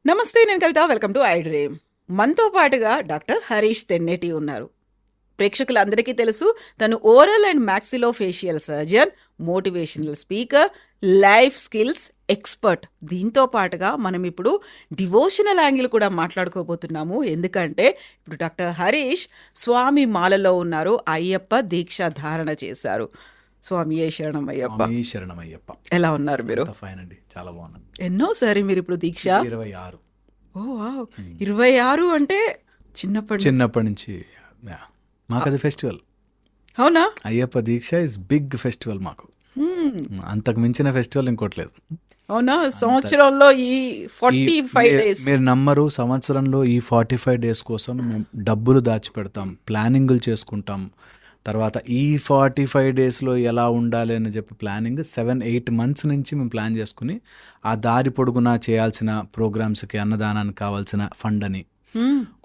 నమస్తే, నేను Kavitha. Welcome to I dream. మనతో పాటుగా డాక్టర్ హరీష్ తెన్నేటి ఉన్నారు. ప్రేక్షకులందరికీ తెలుసు, తను oral and maxillofacial surgeon, motivational speaker, life skills expert. దీంతో పాటుగా మనం ఇప్పుడు డివోషనల్ యాంగిల్ కూడా మాట్లాడుకోబోతున్నాము. ఎందుకంటే ఇప్పుడు డాక్టర్ హరీష్ స్వామి మాలలో ఉన్నారు, అయ్యప్ప దీక్ష ధారణ చేశారు. స్వామి ఏ శరణం అయ్యప్ప. స్వామి శరణమయ్యప్ప. ఎలా ఉన్నారు మీరు? ఫైన్ అండి, చాలా బాగున్నాను. ఎన్నోసారి మీరు ఇప్పుడు దీక్ష? 26. ఓ వావ్, 26 అంటే చిన్నప్పటి నుంచి yeah. మాకు అది ఫెస్టివల్. అవునా? అయ్యప్ప దీక్ష ఇస్ బిగ్ ఫెస్టివల్ మాకు. అంతకు మించిన ఫెస్టివల్ ఇంకోట్లేదు. అవునా? సంవత్సరంలో ఈ 45 డేస్ మీరు నమ్మరు, సంవత్సరంలో ఈ 45 డేస్ కోసం మేము డబ్బులు దాచిపెడతాం, ప్లానింగులు చేసుకుంటాం. తర్వాత ఈ 45 డేస్లో ఎలా ఉండాలి అని చెప్పి ప్లానింగ్ 7-8 months నుంచి మేము ప్లాన్ చేసుకుని, ఆ దారి పొడుగునా చేయాల్సిన ప్రోగ్రామ్స్కి, అన్నదానానికి కావాల్సిన ఫండ్ అని,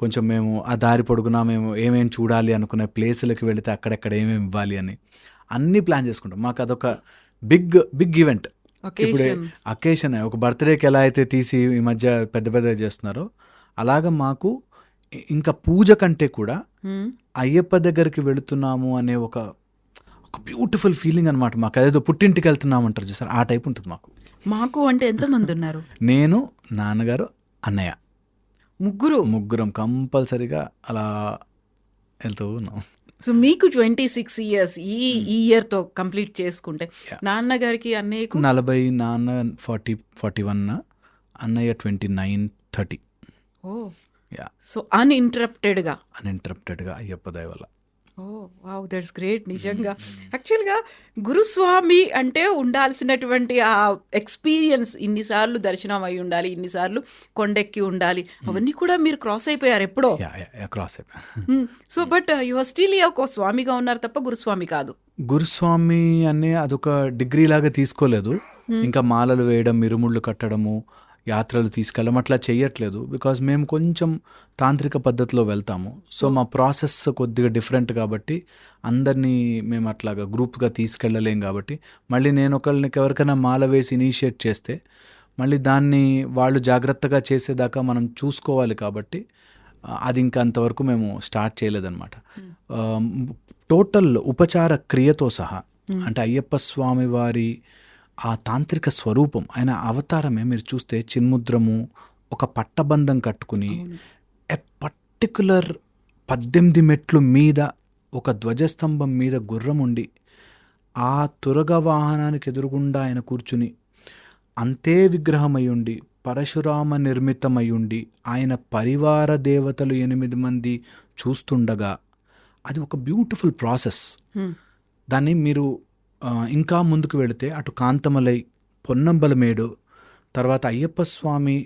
కొంచెం మేము ఆ దారి పొడుగునా మేము ఏమేమి చూడాలి అనుకునే ప్లేసులకి వెళితే అక్కడెక్కడ ఏమేమి ఇవ్వాలి అని అన్నీ ప్లాన్ చేసుకుంటాం. మాకు అదొక బిగ్ ఈవెంట్. ఇప్పుడు అకేషన్, ఒక బర్త్డేకి ఎలా అయితే తీసి ఈ మధ్య పెద్ద పెద్దగా చేస్తున్నారో, అలాగా మాకు ఇంకా పూజ కంటే కూడా అయ్యప్ప దగ్గరికి వెళుతున్నాము అనే ఒక బ్యూటిఫుల్ ఫీలింగ్ అనమాట. మాకు అదేదో పుట్టింటికి వెళ్తున్నాము అంటారు చూసారు, ఆ టైప్ ఉంటుంది మాకు. అంటే ఎంతమంది ఉన్నారు? నేను, నాన్నగారు, అన్నయ్య, ముగ్గురం కంపల్సరీగా అలా వెళ్తూ ఉన్నాం. సో మీకు 26 years ఈ ఇయర్తో కంప్లీట్ చేసుకుంటే, నాన్నగారికి అన్నయ్యకు 40, నాన్న 40-41, అన్నయ్య 29-30. ఓ యా. సో అన్ఇంటరప్టెడ్గా అయ్యప్ప దయ వల్ల. ఓ వావ్, దట్స్ గ్రేట్. నిజంగా యాక్చువల్గా గురుస్వామి అంటే ఉండాల్సినటువంటి ఆ ఎక్స్పీరియన్స్, ఇన్నిసార్లు దర్శనం అయి ఉండాలి, ఇన్నిసార్లు కొండెక్కి ఉండాలి, అవన్నీ కూడా మీరు క్రాస్ అయిపోయారు ఎప్పుడో. క్రాస్ అయిపోయా. So but you are still ఒక స్వామిగా ఉన్నారు తప్ప గురుస్వామి కాదు. గురుస్వామి అనే అదొక డిగ్రీ లాగా తీసుకోలేదు. ఇంకా మాలలు వేయడం, ఇరుముళ్ళు కట్టడము, యాత్రలు తీసుకెళ్ళడం అట్లా చేయట్లేదు. బికాజ్ మేము కొంచెం తాంత్రిక పద్ధతిలో వెళ్తాము. సో మా ప్రాసెస్ కొద్దిగా డిఫరెంట్ కాబట్టి అందరినీ మేము అట్లాగా గ్రూప్గా తీసుకెళ్ళలేం. కాబట్టి మళ్ళీ నేను ఒకళ్ళకి ఎవరికైనా మాల వేసి ఇనిషియేట్ చేస్తే మళ్ళీ దాన్ని వాళ్ళు జాగ్రత్తగా చేసేదాకా మనం చూసుకోవాలి. కాబట్టి అది ఇంకా అంతవరకు మేము స్టార్ట్ చేయలేదన్నమాట. టోటల్ ఉపచార క్రియతో సహా, అంటే అయ్యప్ప స్వామి వారి ఆ తాంత్రిక స్వరూపం, ఆయన అవతారమే మీరు చూస్తే చిన్ముద్రము, ఒక పట్టబంధం కట్టుకుని ఎ పర్టికులర్ 18 మెట్లు మీద ఒక ధ్వజస్తంభం మీద గుర్రం ఉండి, ఆ తురగ వాహనానికి ఎదురుగుండా ఆయన కూర్చుని, అంతే విగ్రహమయ్యుండి, పరశురామ నిర్మితమయ్యుండి, ఆయన పరివార దేవతలు 8 మంది చూస్తుండగా, అది ఒక బ్యూటిఫుల్ ప్రాసెస్. దాన్ని మీరు ఇంకా ముందుకు వెళితే అటు కాంతమలై, పొన్నంబలమేడు, తర్వాత అయ్యప్ప స్వామి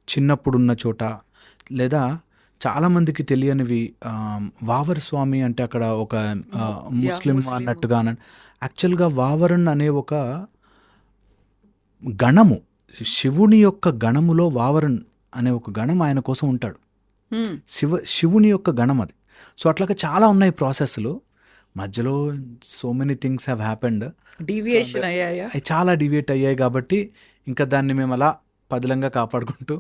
చిన్నప్పుడున్న చోట, లేదా చాలామందికి తెలియనివి వావర్ స్వామి అంటే అక్కడ ఒక ముస్లిం అన్నట్టుగా. యాక్చువల్గా వావరన్ అనే ఒక గణము, శివుని యొక్క గణములో వావరన్ అనే ఒక గణం ఆయన కోసం ఉంటాడు. శివుని యొక్క గణం అది. సో అట్లాగా చాలా ఉన్నాయి ప్రాసెస్లు. మధ్యలో so many things have happened. Deviation అయ్యాయా? చాలా డీవియేట్ అయ్యాయి. కాబట్టి ఇంకా దాన్ని మేము అలా పదిలంగా కాపాడుకుంటూ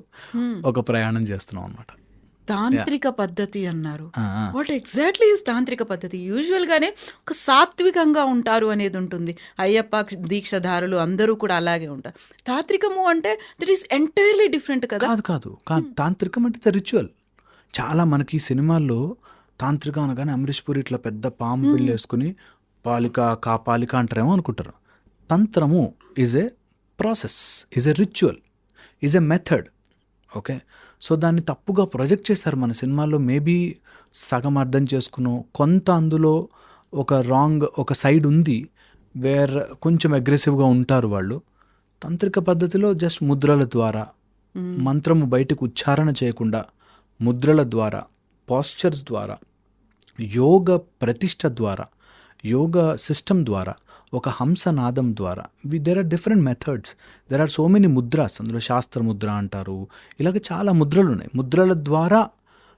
ఒక ప్రయాణం చేస్తున్నాం అనమాట. తాంత్రిక పద్ధతి అన్నారు. వాట్ ఎగ్జాక్ట్లీ ఈజ్ తాంత్రిక పద్ధతి? యూజువల్గానే ఒక సాత్వికంగా ఉంటారు అనేది ఉంటుంది. అయ్యప్ప దీక్షధారులు అందరూ కూడా అలాగే ఉంటారు. తాంత్రికము అంటే దట్ ఈస్ ఎంటైర్లీ డిఫరెంట్ కదా? కాదు. తాంత్రికం అంటే ఇట్స్ రిచువల్. చాలా మనకి సినిమాల్లో తాంత్రికం అనగానే అమరీష్ పూరి ఇట్లా పెద్ద పాము బిల్లు వేసుకుని పాలిక అంటారేమో అనుకుంటారు. తంత్రము is a process, is a ritual, is a method. Okay, so దాన్ని తప్పుగా ప్రొజెక్ట్ చేశారు మన సినిమాల్లో. మేబీ సగం అర్థం చేసుకున్నాం. కొంత అందులో ఒక సైడ్ ఉంది వేర్ కొంచెం అగ్రెసివ్గా ఉంటారు వాళ్ళు. తాంత్రిక పద్ధతిలో జస్ట్ ముద్రల ద్వారా, మంత్రము బయటకు ఉచ్చారణ చేయకుండా ముద్రల ద్వారా, పాస్చర్స్ ద్వారా, యోగ ప్రతిష్ట ద్వారా, యోగ సిస్టమ్ ద్వారా, ఒక హంసనాదం ద్వారా, there are different methods, there are so many ముద్రాస్. అందులో శాస్త్ర ముద్ర అంటారు, ఇలాగ చాలా ముద్రలు ఉన్నాయి. ముద్రల ద్వారా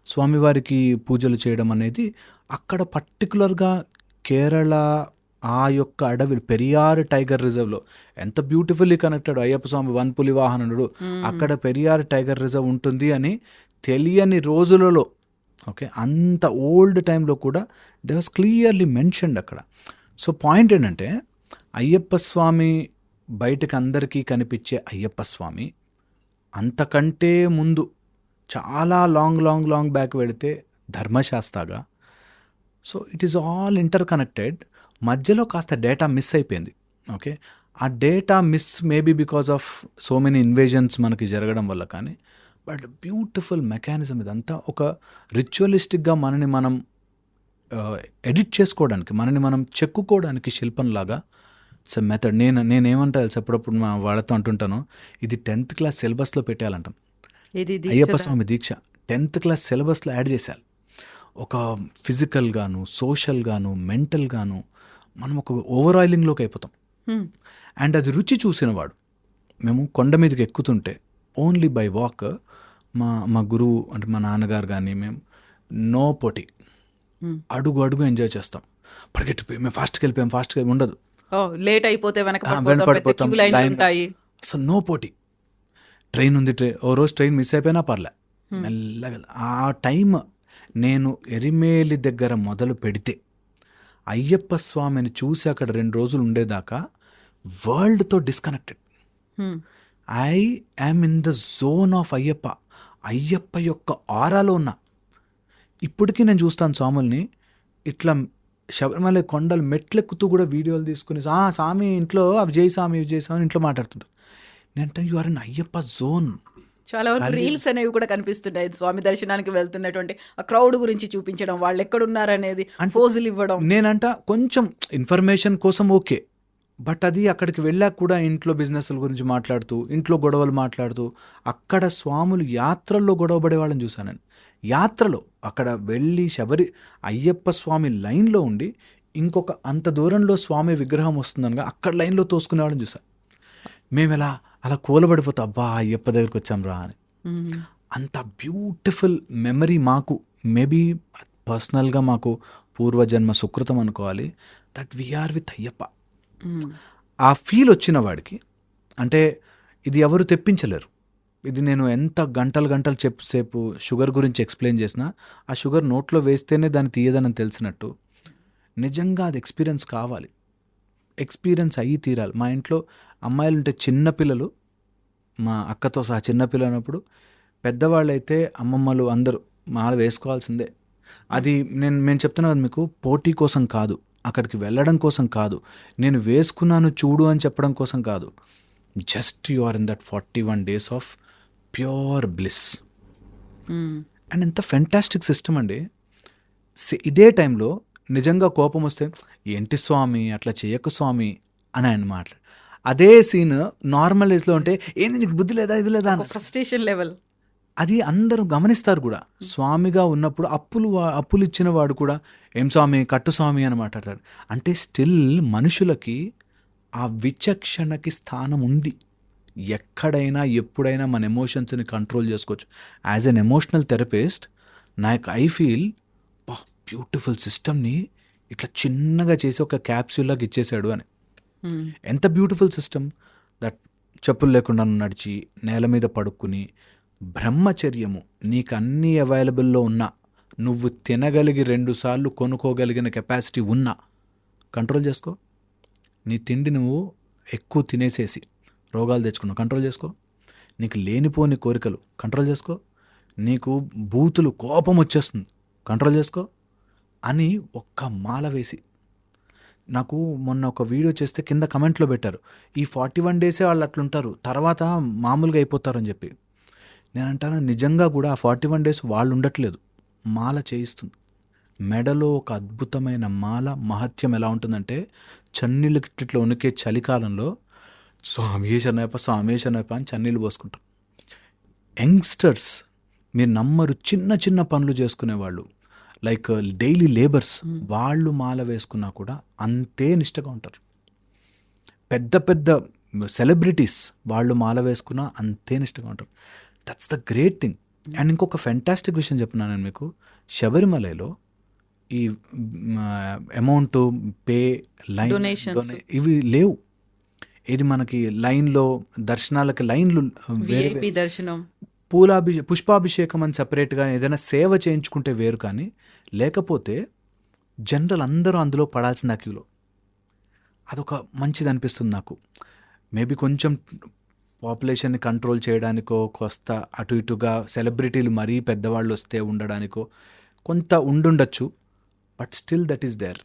స్వామివారికి పూజలు చేయడం అనేది అక్కడ పర్టికులర్గా కేరళ ఆ యొక్క అడవి పెరియార్ టైగర్ రిజర్వ్లో ఎంత బ్యూటిఫుల్లీ కనెక్టెడ్ అయ్యప్ప స్వామి వన్పులి వాహనుడు, అక్కడ పెరియార్ టైగర్ రిజర్వ్ ఉంటుంది అని తెలియని రోజులలో, ఓకే, అంత ఓల్డ్ టైంలో కూడా దే వాస్ క్లియర్లీ మెన్షన్డ్ అక్కడ. సో పాయింట్ ఏంటంటే అయ్యప్ప స్వామి బయటకు అందరికీ కనిపించే అయ్యప్ప స్వామి అంతకంటే ముందు చాలా లాంగ్ బ్యాక్ వెళితే ధర్మశాస్త్రగా. So it is all interconnected. మధ్యలో కాస్త డేటా మిస్ అయిపోయింది. ఓకే, ఆ data miss maybe because of so many invasions మనకి జరగడం వల్ల, కానీ బట్ బ్యూటిఫుల్ మెకానిజం ఇదంతా. ఒక రిచువలిస్టిక్గా మనని మనం ఎడిట్ చేసుకోవడానికి, మనని మనం చెక్కుకోవడానికి శిల్పంలాగా ఇట్స్ మెథడ్. నేనేమంటా తెలుసు, అప్పుడప్పుడు మా వాళ్ళతో అంటుంటాను, ఇది 10th క్లాస్ సిలబస్లో పెట్టాలంటాను. ఇది అయ్యప్ప స్వామి దీక్ష 10th క్లాస్ సిలబస్లో యాడ్ చేశారు. ఒక ఫిజికల్గాను, సోషల్గాను, మెంటల్గాను మనం ఒక ఓవర్ ఆయిలింగ్లోకి అయిపోతాం. అండ్ అది రుచి చూసినవాడు, మేము కొండ మీదకి ఎక్కుతుంటే ఓన్లీ బై వాక్, మా గురువు అంటే మా నాన్నగారు కానీ మేము నో పోటీ, అడుగు ఎంజాయ్ చేస్తాం. పరిగెట్టిపోయి మేము ఫాస్ట్కి వెళ్ళిపోయాం ఉండదు. లేట్ అయిపోతే వెనకపడిపోతాం, అసలు నో పోటీ. ట్రైన్ ఉంది, ఓ రోజు ట్రైన్ మిస్ అయిపోయినా పర్లే, మెల్లగా. ఆ టైం నేను ఎరిమేలి దగ్గర మొదలు పెడితే అయ్యప్ప స్వామిని చూసి అక్కడ 2 రోజులు ఉండేదాకా వరల్డ్తో disconnected. I am in the zone of Ayyappa యొక్క ఆరాలో ఉన్నా. ఇప్పటికీ నేను చూస్తాను స్వాముల్ని ఇట్లా శబరిమల కొండలు మెట్లెక్కుతూ కూడా వీడియోలు తీసుకుని, స్వామి ఇంట్లో అవి చేయి స్వామి ఇంట్లో మాట్లాడుతుంటారు. నేనంటే you are in Ayyappa zone. చాలా వరకు రీల్స్ అనేవి కూడా కనిపిస్తున్నాయి, స్వామి దర్శనానికి వెళ్తున్నటువంటి ఆ క్రౌడ్ గురించి చూపించడం, వాళ్ళు ఎక్కడున్నారనేది ఫోజులు ఇవ్వడం. నేనంట కొంచెం ఇన్ఫర్మేషన్ కోసం ఓకే, బట్ అది అక్కడికి వెళ్ళాక కూడా ఇంట్లో బిజినెస్ల గురించి మాట్లాడుతూ, ఇంట్లో గొడవలు మాట్లాడుతూ, అక్కడ స్వాములు యాత్రల్లో గొడవ పడే వాళ్ళని చూశాను నేను. యాత్రలో అక్కడ వెళ్ళి అయ్యప్ప స్వామి లైన్లో ఉండి ఇంకొక అంత దూరంలో స్వామి విగ్రహం వస్తుందనగా అక్కడ లైన్లో తోసుకునే వాళ్ళని చూసాను. మేము అలా కూలబడిపోతాం, అబ్బా అయ్యప్ప దగ్గరికి వచ్చాం రా అని. అంత బ్యూటిఫుల్ మెమరీ మాకు, మేబీ పర్సనల్గా మాకు పూర్వజన్మ సుకృతం అనుకోవాలి, దట్ వీఆర్ విత్ అయ్యప్ప. ఆ ఫీల్ వచ్చిన వాడికి, అంటే ఇది ఎవరు తెప్పించలేరు. ఇది నేను ఎంత గంటలు సేపు షుగర్ గురించి ఎక్స్ప్లెయిన్ చేసినా, ఆ షుగర్ నోట్లో వేస్తేనే దాన్ని తీయదని తెలిసినట్టు నిజంగా అది ఎక్స్పీరియన్స్ కావాలి, ఎక్స్పీరియన్స్ అయ్యి తీరాలి. మా ఇంట్లో అమ్మాయిలు ఉంటే చిన్నపిల్లలు, మా అక్కతో సహా చిన్నపిల్లలు అన్నప్పుడు, పెద్దవాళ్ళైతే అమ్మమ్మలు అందరూ మాల వేసుకోవాల్సిందే. అది మేము చెప్తున్నా కదా మీకు, పోటీ కోసం కాదు, అక్కడికి వెళ్ళడం కోసం కాదు, నేను వేసుకున్నాను చూడు అని చెప్పడం కోసం కాదు. Just you are in that 41 days of pure bliss. And ఎంత ఫెంటాస్టిక్ సిస్టమ్ అండి. ఇదే టైంలో నిజంగా కోపం వస్తే, ఏంటి స్వామి అట్లా చేయకు స్వామి అని ఆయన మాట్లాడు. అదే సీన్ నార్మల్ ఏజ్లో ఉంటే, ఏంది నీకు బుద్ధి లేదా, ఇది లేదా, ఫ్రస్ట్రేషన్ లెవెల్. అది అందరూ గమనిస్తారు కూడా. స్వామిగా ఉన్నప్పుడు అప్పులు ఇచ్చిన వాడు కూడా ఏం స్వామి కట్టు స్వామి అని మాట్లాడతాడు. అంటే స్టిల్ మనుషులకి ఆ విచక్షణకి స్థానం ఉంది. ఎక్కడైనా ఎప్పుడైనా మన ఎమోషన్స్ని కంట్రోల్ చేసుకోవచ్చు. As N emotional therapist I feel beautiful సిస్టమ్ని ఇట్లా చిన్నగా చేసి ఒక క్యాప్సూల్లాగా ఇచ్చేసాడు అని. ఎంత బ్యూటిఫుల్ సిస్టమ్ దట్. చెప్పులు లేకుండా నడిచి నేల మీద పడుకుని బ్రహ్మచర్యము, నీకు అన్నీ అవైలబుల్లో ఉన్నా, నువ్వు తినగలిగి 2 సార్లు కొనుక్కోగలిగిన కెపాసిటీ ఉన్నా కంట్రోల్ చేసుకో. నీ తిండి నువ్వు ఎక్కువ తినేసేసి రోగాలు తెచ్చుకున్నావు, కంట్రోల్ చేసుకో. నీకు లేనిపోని కోరికలు కంట్రోల్ చేసుకో. నీకు బూతులు కోపం వచ్చేస్తుంది, కంట్రోల్ చేసుకో అని ఒక్క మాల వేసి. నాకు మొన్న ఒక వీడియో చేస్తే కింద కమెంట్లో పెట్టారు, ఈ 41 days వాళ్ళు అట్లుంటారు, తర్వాత మామూలుగా అయిపోతారని చెప్పి. నేను అంటాను, నిజంగా కూడా ఆ 41 days వాళ్ళు ఉండట్లేదు, మాల చేయిస్తుంది. మెడలో ఒక అద్భుతమైన మాల మహత్యం ఎలా ఉంటుందంటే, చన్నీళ్ళు కిట్టిట్లో ఉనికే చలికాలంలో స్వామి శనయప్ప అని చన్నీళ్ళు పోసుకుంటాం. యంగ్స్టర్స్ మీరు నమ్మరు, చిన్న పనులు చేసుకునేవాళ్ళు, లైక్ డైలీ లేబర్స్, వాళ్ళు మాల వేసుకున్నా కూడా అంతే నిష్టగా ఉంటారు. పెద్ద సెలబ్రిటీస్ వాళ్ళు మాల వేసుకున్నా అంతే నిష్టగా ఉంటారు. That's the great thing. And ఇంకొక ఫెంటాస్టిక్ విషయం చెప్తున్నాను నేను మీకు. శబరిమలలో ఈ అమౌంట్ పే లైన్ Donations. ఇవి లేవు. ఇది మనకి లైన్లో దర్శనాలకి లైన్లు వేరే విఐపి దర్శనం. పుష్పాభిషేకం అని సపరేట్గా ఏదైనా సేవ చేయించుకుంటే వేరు, కానీ లేకపోతే జనరల్ అందరూ అందులో పడాల్సిన క్యూలో. అదొక మంచిది అనిపిస్తుంది నాకు. మేబీ కొంచెం పాపులేషన్ని కంట్రోల్ చేయడానికో, కొస్త అటు ఇటుగా సెలబ్రిటీలు మరీ పెద్దవాళ్ళు వస్తే ఉండడానికో కొంత ఉండుండొచ్చు, but still that is there.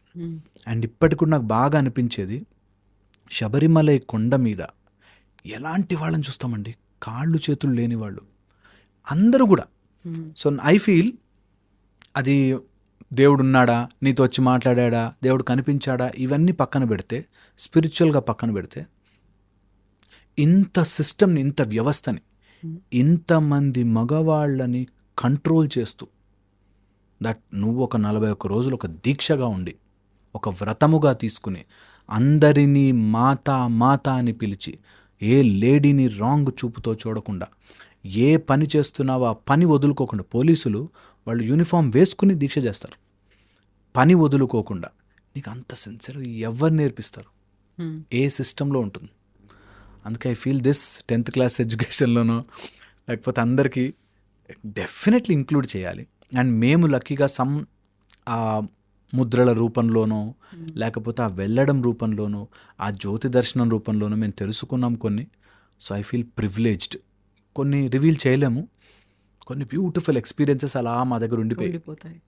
And ఇప్పటికి కూడా నాకు బాగా అనిపించేది, శబరిమలై కొండ మీద ఎలాంటి వాళ్ళని చూస్తామండి, కాళ్ళు చేతులు లేని వాళ్ళు అందరూ కూడా. సో ఐ ఫీల్ అది దేవుడు ఉన్నాడా, నీతో వచ్చి మాట్లాడా, దేవుడు కనిపించాడా, ఇవన్నీ పక్కన పెడితే, స్పిరిచువల్గా పక్కన పెడితే, ఇంత సిస్టమ్ని, ఇంత వ్యవస్థని, ఇంతమంది మగవాళ్ళని కంట్రోల్ చేస్తూ, దట్ నువ్వు ఒక 41 రోజులు ఒక దీక్షగా ఉండి, ఒక వ్రతముగా తీసుకుని, అందరినీ మాత అని పిలిచి, ఏ లేడీని రాంగ్ చూపుతో చూడకుండా, ఏ పని చేస్తున్నావో ఆ పని వదులుకోకుండా, పోలీసులు వాళ్ళు యూనిఫామ్ వేసుకుని దీక్ష చేస్తారు, పని వదులుకోకుండా. నీకు అంత సిన్సియర్ ఎవరు నేర్పిస్తారు? ఏ సిస్టంలో ఉంటుంది? అందుకే I feel this 10th class ఎడ్యుకేషన్లోనో లేకపోతే అందరికీ డెఫినెట్లీ ఇంక్లూడ్ చేయాలి. అండ్ మేము లక్కీగా ఆ ముద్రల రూపంలోనో, లేకపోతే ఆ వెళ్ళడం రూపంలోనో, ఆ జ్యోతి దర్శనం రూపంలోనో మేము తెలుసుకున్నాం కొన్ని. So I feel privileged. కొన్ని రివీల్ చేయలేము, కొన్ని బ్యూటిఫుల్ ఎక్స్పీరియన్సెస్ అలా మా దగ్గర ఉండిపోతాయి.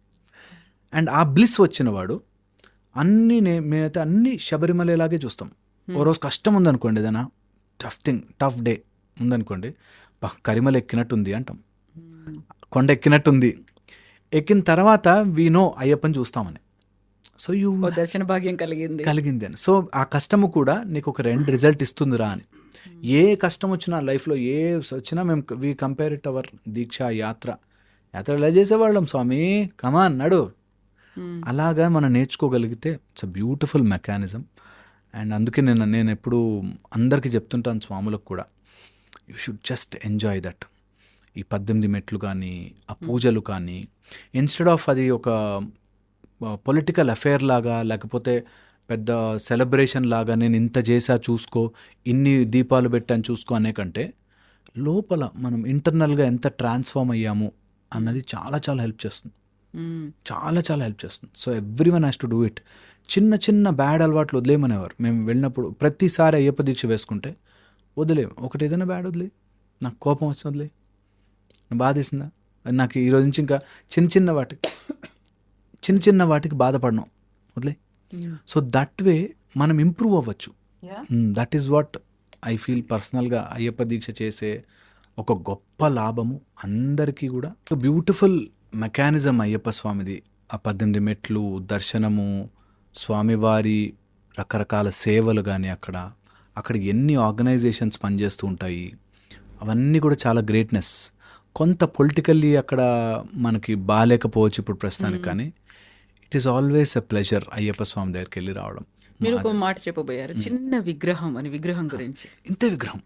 అండ్ ఆ బ్లిస్ వచ్చిన వాడు అన్నీ మేమైతే అన్నీ శబరిమలలాగే చూస్తాం. ఓ రోజు కష్టం ఉందనుకోండి, ఏదైనా టఫ్ డే ఉందనుకోండి, కరిమల ఎక్కినట్టుంది అంటాం, కొండ ఎక్కినట్టుంది. ఎక్కిన తర్వాత వీ నో అయ్యప్పని చూస్తామని. సో దర్శన భాగ్యం కలిగింది అని. సో ఆ కష్టము కూడా నీకు ఒక రిజల్ట్ ఇస్తుందిరా అని. ఏ కష్టం వచ్చినా లైఫ్లో ఏ వచ్చినా మేము వీ కంపేర్ ఇట్ అవర్ దీక్ష యాత్ర ఎలా చేసేవాళ్ళం, స్వామి కమాన్ నడు, అలాగా మనం నేర్చుకోగలిగితే it's a beautiful mechanism. And అందుకే నేను ఎప్పుడు అందరికీ చెప్తుంటాను, స్వాములకు కూడా, you should just enjoy that. ఈ 18 మెట్లు కానీ, ఆ పూజలు కానీ, ఇన్స్టెడ్ ఆఫ్ అది ఒక పొలిటికల్ అఫేర్ లాగా, లేకపోతే పెద్ద సెలబ్రేషన్ లాగా, నేను ఇంత చేసా చూసుకో, ఇన్ని దీపాలు పెట్టాను చూసుకో అనే కంటే, లోపల మనం ఇంటర్నల్గా ఎంత ట్రాన్స్ఫార్మ్ అయ్యాము అన్నది చాలా చాలా హెల్ప్ చేస్తుంది, చాలా హెల్ప్ చేస్తుంది. So every one has to do it. చిన్న బ్యాడ్ అలవాట్లు వదిలేయమనేవారు మేము వెళ్ళినప్పుడు. ప్రతిసారి అయ్యప్ప దీక్ష వేసుకుంటే వదిలేము, ఒకటి ఏదైనా బ్యాడ్ వదిలే, నాకు కోపం వచ్చిన వదిలే, బాధేసిందా, నాకు ఈరోజు నుంచి ఇంకా చిన్న వాటికి బాధపడను, వదిలే. సో దట్ వే మనం ఇంప్రూవ్ అవ్వచ్చు. That is what I feel పర్సనల్గా అయ్యప్ప దీక్ష చేసే ఒక గొప్ప లాభము అందరికీ కూడా. బ్యూటిఫుల్ మెకానిజం అయ్యప్ప స్వామిది. ఆ 18 మెట్లు, దర్శనము, స్వామివారి రకరకాల సేవలు కానీ, అక్కడ ఎన్ని ఆర్గనైజేషన్స్ పనిచేస్తూ ఉంటాయి, అవన్నీ కూడా చాలా గ్రేట్నెస్. కొంత పొలిటికల్లీ అక్కడ మనకి బాగాలేకపోవచ్చు ఇప్పుడు ప్రస్తుతానికి, కానీ it is always a pleasure Ayyappa Swami దగ్గరికి వెళ్ళి రావడం. మీరు ఒక మాట చెప్పబోయారు, చిన్న విగ్రహం అని. విగ్రహం గురించి, ఇంత విగ్రహం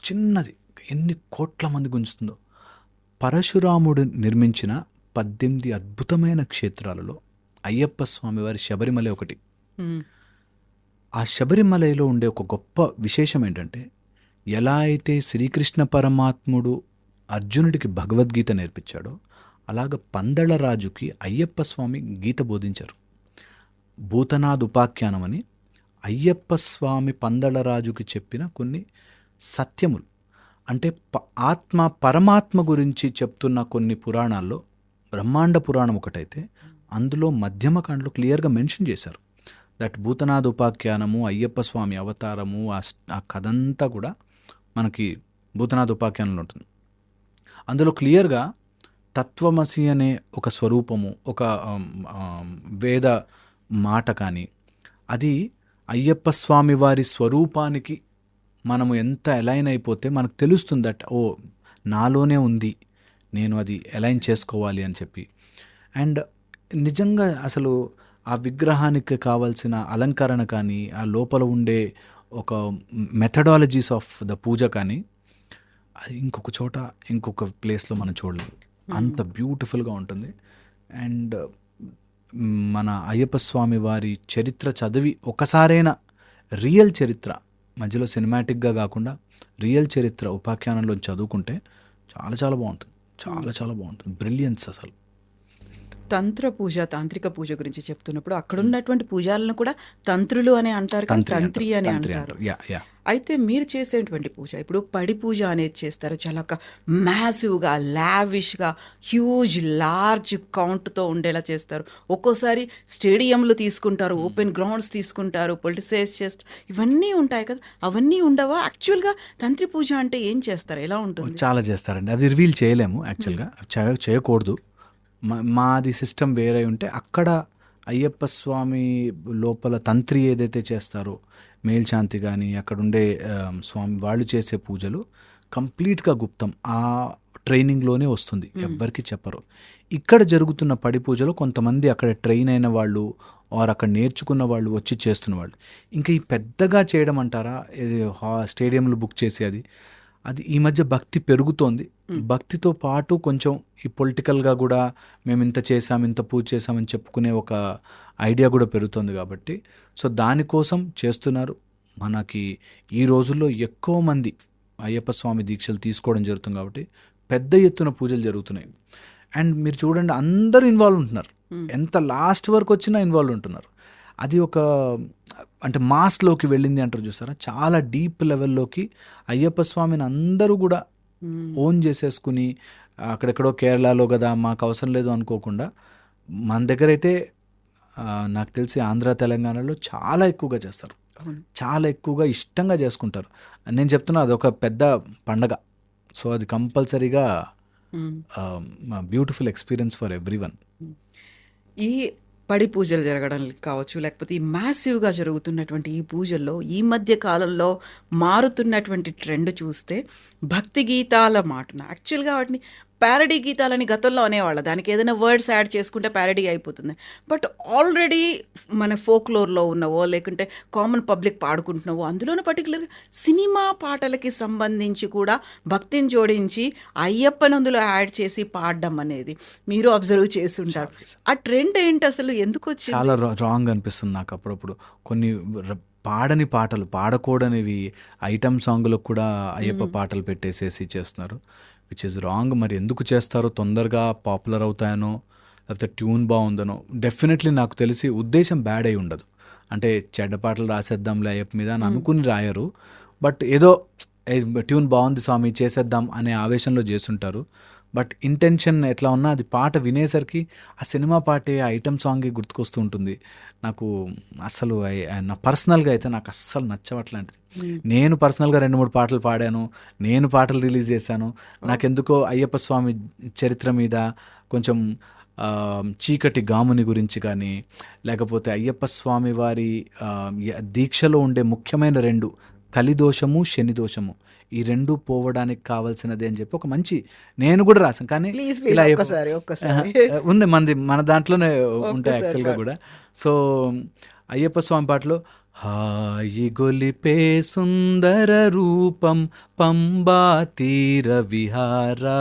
చిన్నది ఎన్ని కోట్ల మంది గుంజుతుందో. పరశురాముడు నిర్మించిన 18 అద్భుతమైన క్షేత్రాలలో అయ్యప్ప స్వామి వారి శబరిమల ఒకటి. ఆ శబరిమలలో ఉండే ఒక గొప్ప విశేషం ఏంటంటే, ఎలా అయితే శ్రీకృష్ణ పరమాత్ముడు అర్జునుడికి భగవద్గీత నేర్పించాడో, అలాగ పందళరాజుకి అయ్యప్ప స్వామి గీత బోధించారు. భూతనాథ్ ఉపాఖ్యానం అని అయ్యప్ప స్వామి పందళరాజుకి చెప్పిన కొన్ని సత్యములు, అంటే పరమాత్మ గురించి చెప్తున్న కొన్ని పురాణాల్లో బ్రహ్మాండ పురాణం ఒకటైతే, అందులో మధ్యమకాండలో క్లియర్గా మెన్షన్ చేశారు దట్ భూతనాథ్ ఉపాఖ్యానము, అయ్యప్ప స్వామి అవతారము, ఆ కథంతా కూడా మనకి భూతనాథ్ ఉపాఖ్యానంలో ఉంటుంది. అందులో క్లియర్గా తత్వమసి అనే ఒక స్వరూపము, ఒక వేద మాట కానీ, అది అయ్యప్ప స్వామి వారి స్వరూపానికి మనము ఎంత అలైన్ అయిపోతే మనకు తెలుస్తుంది దట్ ఓ నాలోనే ఉంది, నేను అది అలైన్ చేసుకోవాలి అని చెప్పి. అండ్ నిజంగా అసలు ఆ విగ్రహానికి కావాల్సిన అలంకరణ కానీ, ఆ లోపల ఉండే ఒక మెథడాలజీస్ ఆఫ్ ద పూజ కానీ, అది ఇంకొక చోట ఇంకొక ప్లేస్లో మనం చూడలేము, అంత బ్యూటిఫుల్గా ఉంటుంది. అండ్ మన అయ్యప్ప స్వామి వారి చరిత్ర చదివి ఒకసారైనా రియల్ చరిత్ర, మధ్యలో సినిమాటిక్గా కాకుండా రియల్ చరిత్ర ఉపాఖ్యానంలో చదువుకుంటే చాలా చాలా బాగుంటుంది. చాలా చాలా బాగుంటుంది. బ్రిలియన్స్ అసలు. తంత్ర పూజ, తాంత్రిక పూజ గురించి చెప్తున్నప్పుడు అక్కడ ఉన్నటువంటి పూజాలను కూడా తంత్రులు అని అంటారు, కానీ తంత్రి అని అంటారు. Yeah yeah. అయితే మీరు చేసేటువంటి పూజ, ఇప్పుడు పడి పూజ అనేది చేస్తారు, చాలా మ్యాసివ్గా, లావిష్గా, హ్యూజ్ లార్జ్ కౌంట్తో ఉండేలా చేస్తారు. ఒక్కోసారి స్టేడియంలు తీసుకుంటారు, ఓపెన్ గ్రౌండ్స్ తీసుకుంటారు, పొలిటిసైజ్ చేస్తారు, ఇవన్నీ ఉంటాయి కదా, అవన్నీ ఉండవా? యాక్చువల్గా తంత్రి పూజ అంటే ఏం చేస్తారు, ఎలా ఉంటుంది? చాలా చేస్తారండి. అది రివీల్ చేయలేము యాక్చువల్గా, చేయకూడదు. మాది సిస్టమ్ వేరే ఉంటే అక్కడ అయ్యప్ప స్వామి లోపల తంత్రి ఏదైతే చేస్తారో, మేల్శాంతి కానీ అక్కడ ఉండే స్వామి వాళ్ళు చేసే పూజలు కంప్లీట్గా గుప్తం. ఆ ట్రైనింగ్లోనే వస్తుంది, ఎవ్వరికి చెప్పరు. ఇక్కడ జరుగుతున్న పడి పూజలో కొంతమంది అక్కడ ట్రైన్ అయిన వాళ్ళు ఆర్ అక్కడ నేర్చుకున్న వాళ్ళు వచ్చి చేస్తున్న వాళ్ళు. ఇంకా ఈ పెద్దగా చేయడం అంటారా, స్టేడియంలు బుక్ చేసి అది ఈ మధ్య భక్తి పెరుగుతోంది. భక్తితో పాటు కొంచెం ఈ పొలిటికల్గా కూడా మేము ఇంత చేసాం, ఇంత పూజ చేసామని చెప్పుకునే ఒక ఐడియా కూడా పెరుగుతుంది. కాబట్టి సో దానికోసం చేస్తున్నారు. మనకి ఈ రోజుల్లో ఎక్కువ మంది అయ్యప్ప స్వామి దీక్షలు తీసుకోవడం జరుగుతుంది కాబట్టి పెద్ద ఎత్తున పూజలు జరుగుతున్నాయి. అండ్ మీరు చూడండి, అందరూ ఇన్వాల్వ్ ఉంటున్నారు. ఎంత లాస్ట్ వరకు వచ్చినా ఇన్వాల్వ్ ఉంటున్నారు. అది ఒక అంటే మాస్లోకి వెళ్ళింది అంటారు చూసారా, చాలా డీప్ లెవెల్లోకి అయ్యప్ప స్వామిని అందరూ కూడా ఓన్ చేసేసుకుని, అక్కడెక్కడో కేరళలో కదా మాకు అవసరం లేదు అనుకోకుండా, మన దగ్గర అయితే నాకు తెలిసి ఆంధ్ర తెలంగాణలో చాలా ఎక్కువగా చేస్తారు, చాలా ఎక్కువగా ఇష్టంగా చేసుకుంటారు. నేను చెప్తున్నా, అదొక పెద్ద పండగ. సో అది కంపల్సరీగా బ్యూటిఫుల్ ఎక్స్పీరియన్స్ ఫర్ ఎవ్రీవన్. ఈ పడి పూజలు జరగడం కావచ్చు, లేకపోతే ఈ మ్యాసివ్గా జరుగుతున్నటువంటి ఈ పూజల్లో ఈ మధ్య కాలంలో మారుతున్నటువంటి ట్రెండ్ చూస్తే, భక్తి గీతాల మాటన యాక్చువల్గా వాటిని ప్యారడీ గీతాలని గతంలో అనేవాళ్ళ, దానికి ఏదైనా వర్డ్స్ యాడ్ చేసుకుంటే ప్యారడీ అయిపోతుంది. బట్ ఆల్రెడీ మన ఫోక్లోర్లో ఉన్నవో లేకుంటే కామన్ పబ్లిక్ పాడుకుంటున్నావో, అందులోనే పర్టికులర్గా సినిమా పాటలకి సంబంధించి కూడా భక్తిని జోడించి అయ్యప్పని అందులో యాడ్ చేసి పాడడం అనేది మీరు అబ్జర్వ్ చేసి ఉంటారు. ఆ ట్రెండ్ ఏంటి అసలు, ఎందుకు వచ్చింది? చాలా రాంగ్ అనిపిస్తుంది నాకు అప్పుడప్పుడు. కొన్ని పాడని పాటలు, పాడకూడనివి ఐటమ్ సాంగ్లకు కూడా అయ్యప్ప పాటలు పెట్టేసేసి చేస్తున్నారు, విచ్ ఇస్ రాంగ్. మరి ఎందుకు చేస్తారో, తొందరగా పాపులర్ అవుతాయనో లేకపోతే ట్యూన్ బాగుందనో. డెఫినెట్లీ నాకు తెలిసి ఉద్దేశం బ్యాడ్ అయి ఉండదు. అంటే చెడ్డ పాటలు రాసేద్దాంలే అయ్యప్ప మీద అని అనుకుని రాయరు. బట్ ఏదో ట్యూన్ బాగుంది స్వామి చేసేద్దాం అనే ఆవేశంలో చేస్తుంటారు. బట్ ఇంటెన్షన్ ఎట్లా ఉన్నా అది పాట వినేసరికి ఆ సినిమా పాటే, ఆ ఐటమ్ సాంగే గుర్తుకొస్తూ ఉంటుంది. నాకు అస్సలు నా పర్సనల్గా అయితే నాకు అస్సలు నచ్చవట్లాంటిది. నేను పర్సనల్గా 2-3 పాటలు పాడాను, నేను పాటలు రిలీజ్ చేశాను. నాకెందుకో అయ్యప్ప స్వామి చరిత్ర మీద కొంచెం చీకటి గాముని గురించి కానీ, లేకపోతే అయ్యప్ప స్వామి వారి దీక్షలో ఉండే ముఖ్యమైన 2, కలిదోషము, శనిదోషము, ఈ 2 పోవడానికి కావాల్సినది అని చెప్పి ఒక మంచి నేను కూడా రాసాను. కానీ ఇలా ఉంది మన దాంట్లోనే ఉంటాయి యాక్చువల్గా కూడా. సో అయ్యప్ప స్వామి పాటలో, హాయి గొలిపే సుందర రూపం పంబా తీర విహారా,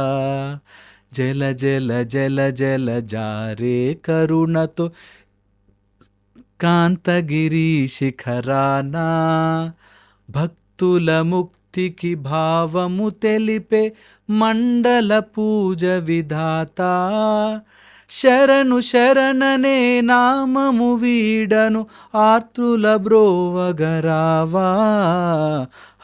జల జల జల జల జారే కరుణతో కాంతగిరి శిఖరానా, భక్తుల ముక్తికి భావము తెలిపే మండల పూజ విధాత, శరణు శరణనే నామము వీడను ఆర్తుల బ్రోవగరావా,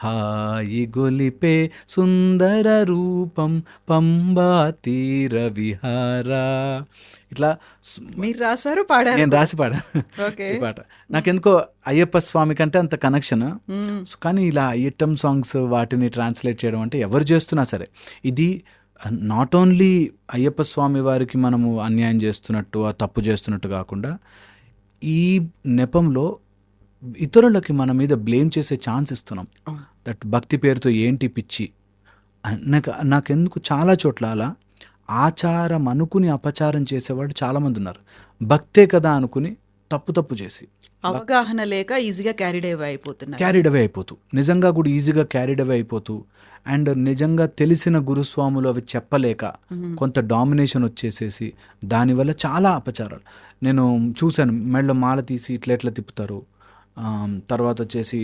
హాయి గొలిపే సుందర రూపం పంబా తీర విహారా. ఇట్లా మీరు రాశారు, పాడారు? నేను రాసి పాడాను ఈ పాట. నాకెందుకో అయ్యప్ప స్వామి కంటే అంత కనెక్షన్. కానీ ఇలా ఐటమ్ సాంగ్స్ వాటిని ట్రాన్స్లేట్ చేయడం అంటే ఎవరు చేస్తున్నా సరే, ఇది నాట్ ఓన్లీ అయ్యప్ప స్వామి వారికి మనము అన్యాయం చేస్తున్నట్టు, తప్పు చేస్తున్నట్టు కాకుండా, ఈ నెపంలో ఇతరులకి మన మీద బ్లేమ్ చేసే ఛాన్స్ ఇస్తున్నాం. దట్ భక్తి పేరుతో ఏంటి పిచ్చి. నాకెందుకు చాలా చోట్ల అలా ఆచారం అనుకుని అపచారం చేసేవాళ్ళు చాలామంది ఉన్నారు. భక్తే కదా అనుకుని తప్పు చేసి అవగాహన లేక ఈజీగా క్యారీడ్ అవే అయిపోతున్నారు. క్యారీడ్ అవే అయిపోతూ, నిజంగా కూడా ఈజీగా క్యారీడ్ అవే అయిపోతూ, అండ్ నిజంగా తెలిసిన గురుస్వాములు అవి చెప్పలేక కొంత డామినేషన్ వచ్చేసేసి దానివల్ల చాలా అపచారాలు నేను చూశాను. మెడలో మాల తీసి ఇట్లా తిప్పుతారు. తర్వాత వచ్చేసి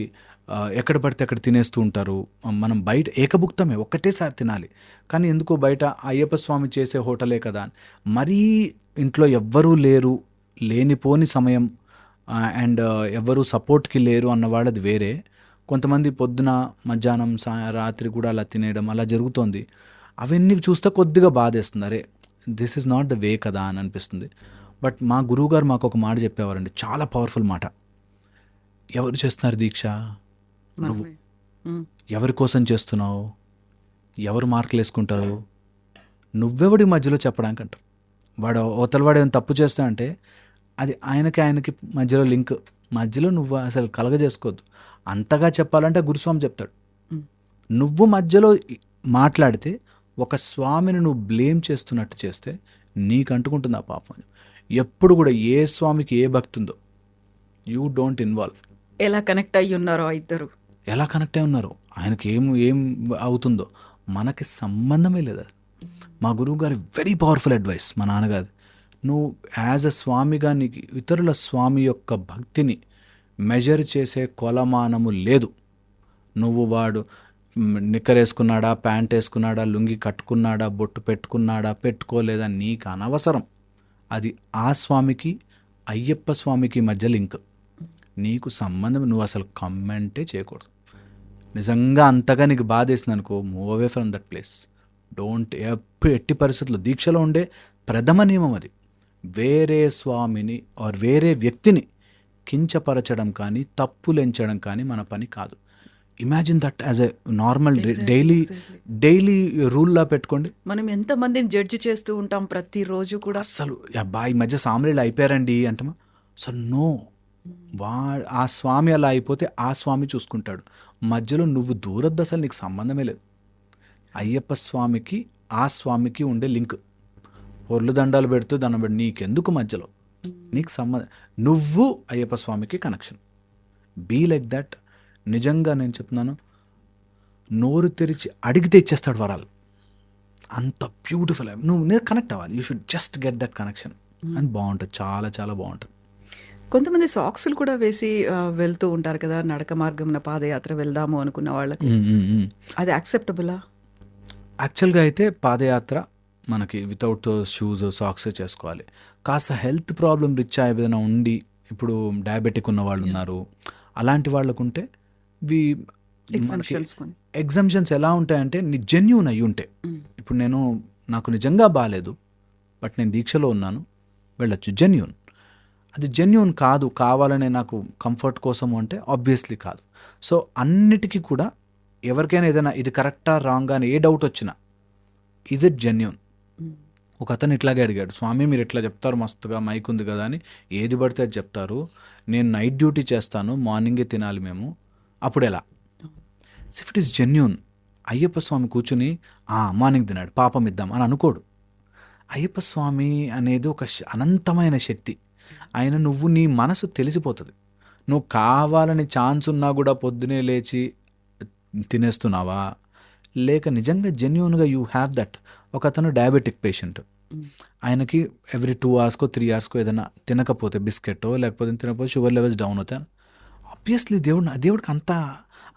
ఎక్కడ పడితే అక్కడ తినేస్తూ ఉంటారు. మనం బయట ఏకభుక్తమే, ఒక్కటేసారి తినాలి. కానీ ఎందుకో బయట అయ్యప్ప స్వామి చేసే హోటలే కదా అని మరీ ఇంట్లో ఎవ్వరూ లేరు, లేనిపోని సమయం, అండ్ ఎవ్వరూ సపోర్ట్కి లేరు అన్న వాళ్ళది వేరే. కొంతమంది పొద్దున మధ్యాహ్నం రాత్రి కూడా అలా తినేయడం అలా జరుగుతోంది. అవన్నీ చూస్తే కొద్దిగా బాధేస్తుంది. అరే this is not the way కదా అని అనిపిస్తుంది. బట్ మా గురువుగారు మాకు ఒక మాట చెప్పేవారండి, చాలా పవర్ఫుల్ మాట. ఎవరు చేస్తున్నారు దీక్ష? నువ్వు. ఎవరి కోసం చేస్తున్నావు? ఎవరు మార్కులు వేసుకుంటారు? నువ్వెవడి మధ్యలో చెప్పడానికి అంటారు. వాడు అవతలవాడు ఏమైనా తప్పు చేస్తా అంటే అది ఆయనకి మధ్యలో లింక్, మధ్యలో నువ్వు అసలు కలగజేసుకోవద్దు. అంతగా చెప్పాలంటే గురుస్వామి చెప్తాడు. నువ్వు మధ్యలో మాట్లాడితే ఒక స్వామిని నువ్వు బ్లేమ్ చేస్తున్నట్టు చేస్తే నీకు అంటుకుంటుంది ఆ పాపం. ఎప్పుడు కూడా ఏ స్వామికి ఏ భక్తి ఉందో యూ డోంట్ ఇన్వాల్వ్. ఎలా కనెక్ట్ అయ్యి ఉన్నారో ఇద్దరు, ఎలా కనెక్ట్ అయి ఉన్నారో, ఆయనకి ఏం అవుతుందో మనకి సంబంధమే లేదు. మా గురువు గారి వెరీ పవర్ఫుల్ అడ్వైస్, మా నాన్నగారు. నువ్వు యాజ్ అ స్వామిగా నీకు ఇతరుల స్వామి యొక్క భక్తిని మెజర్ చేసే కొలమానము లేదు. నువ్వు వాడు నిక్కరేసుకున్నాడా, ప్యాంట్ వేసుకున్నాడా, లుంగి కట్టుకున్నాడా, బొట్టు పెట్టుకున్నాడా, పెట్టుకోలేదా నీకు అనవసరం. అది ఆ స్వామికి అయ్యప్ప స్వామికి మధ్య లింక్. నీకు సంబంధం, నువ్వు అసలు కమెంటే చేయకూడదు. నిజంగా అంతగా నీకు బాధేసింది అనుకో, move away from that place. Don't ఎట్టి పరిస్థితుల్లో. దీక్షలో ఉండే ప్రథమ నియమం అది. వేరే స్వామిని ఆర్ వేరే వ్యక్తిని కించపరచడం కానీ తప్పులెంచడం కానీ మన పని కాదు. Imagine that as a normal daily రూల్లా పెట్టుకోండి. మనం ఎంతమందిని జడ్జి చేస్తూ ఉంటాం ప్రతిరోజు కూడా. అసలు అబ్బా ఈ మధ్య సామ్రీలు అయిపోయారండి అంటమా? సో నో, ఆ స్వామి అలా అయిపోతే ఆ స్వామి చూసుకుంటాడు. మధ్యలో నువ్వు దూరద్దు, అసలు నీకు సంబంధమే లేదు. అయ్యప్ప స్వామికి ఆ స్వామికి ఉండే లింక్. పొర్లు దండాలు పెడుతూ దండం పెడు, నీకెందుకు మధ్యలో? నీకు సంబంధం, నువ్వు అయ్యప్ప స్వామికి కనెక్షన్. Be like that. నిజంగా నేను చెప్తున్నాను, నోరు తెరిచి అడిగితే ఇచ్చేస్తాడు వరాలు. అంత బ్యూటిఫుల్. నేను కనెక్ట్ అవ్వాలి. You should just get that connection అని బాగుంటుంది. చాలా చాలా బాగుంటుంది. కొంతమంది సాక్స్లు కూడా వేసి వెళ్తూ ఉంటారు కదా, నడక మార్గం పాదయాత్ర వెళ్దాము అనుకున్న వాళ్ళకి. అది యాక్సెప్టబులా? యాక్చువల్గా అయితే పాదయాత్ర మనకి వితౌట్ షూస్ సాక్స్ చేసుకోవాలి. కాస్త హెల్త్ ప్రాబ్లం రిచ్ ఏదైనా ఉండి, ఇప్పుడు డయాబెటిక్ ఉన్న వాళ్ళు ఉన్నారు, అలాంటి వాళ్ళకుంటే ఎగ్జంప్షన్స్ ఎలా ఉంటాయంటే జెన్యూన్ అయ్యి ఉంటాయి. ఇప్పుడు నాకు నిజంగా బాగాలేదు, బట్ నేను దీక్షలో ఉన్నాను, వెళ్ళొచ్చు. జెన్యూన్. అది జెన్యూన్ కాదు, కావాలనే నాకు కంఫర్ట్ కోసము అంటే ఆబ్వియస్లీ కాదు. సో అన్నిటికీ కూడా ఎవరికైనా ఏదైనా ఇది కరెక్టా రాంగా అని ఏ డౌట్ వచ్చినా, ఈజ్ ఇట్ జెన్యూన్? ఒక అతను ఇట్లాగే అడిగాడు, స్వామి మీరు ఇట్లా చెప్తారు మస్తుగా, మైక్ ఉంది కదా అని ఏది పడితే అది చెప్తారు, నేను నైట్ డ్యూటీ చేస్తాను, మార్నింగే తినాలి మేము, అప్పుడు ఎలా? If it is genuine, Ayyappa Swami కూర్చుని మార్నింగ్ తినాడు పాపం ఇద్దాం అని అనుకోడు. అయ్యప్ప స్వామి అనేది ఒక అనంతమైన శక్తి. ఆయన నువ్వు నీ మనసు తెలిసిపోతుంది. నువ్వు కావాలని ఛాన్స్ ఉన్నా కూడా పొద్దునే లేచి తినేస్తున్నావా, లేక నిజంగా జెన్యూన్గా యూ హ్యావ్ దట్. ఒక అతను డయాబెటిక్ పేషెంట్, ఆయనకి ఎవ్రీ 2 hours 3 hours ఏదైనా తినకపోతే బిస్కెట్టో లేకపోతే తినకపోతే షుగర్ లెవెల్స్ డౌన్ అవుతాయి. ఆబ్వియస్లీ దేవుడికి అంత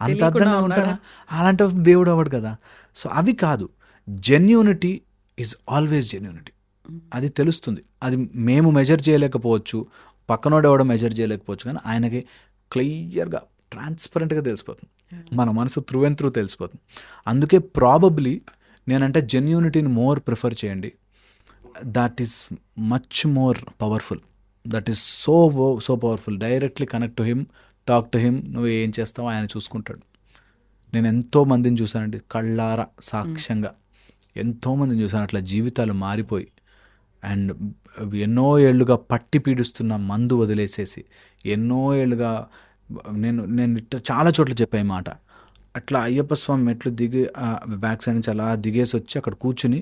అర్థంగా ఉంటాడా? అలాంటి దేవుడు అవ్వడు కదా. సో అవి కాదు, జెన్యూనిటీ ఈజ్ ఆల్వేస్ జెన్యూనిటీ. అది తెలుస్తుంది. అది మేము మెజర్ చేయలేకపోవచ్చు, పక్కనోడు ఎవడో మెజర్ చేయలేకపోవచ్చు, కానీ ఆయనకి క్లియర్గా ట్రాన్స్పరెంట్గా తెలిసిపోతుంది. మన మనసు త్రూ అండ్ త్రూ తెలిసిపోతుంది. అందుకే ప్రాబబ్లీ నేనంటే జెన్యూనిటీని మోర్ ప్రిఫర్ చేయండి. That is much more powerful. That is so powerful. Directly connect to him, talk to him. నువ్వు ఏం చేస్తావో ఆయన చూసుకుంటాడు. నేను ఎంతోమందిని చూశానండి, కళ్ళారా సాక్ష్యంగా ఎంతోమందిని చూశాను అట్లా జీవితాలు మారిపోయి, అండ్ ఎన్నో ఏళ్ళుగా పట్టి పీడిస్తున్న మందు వదిలేసేసి, ఎన్నో ఏళ్ళుగా నేను చాలా చోట్ల చెప్పాయి మాట, అట్లా అయ్యప్ప స్వామి మెట్లు దిగి బ్యాక్ సైడ్ నుంచి అలా దిగేసి వచ్చి అక్కడ కూర్చుని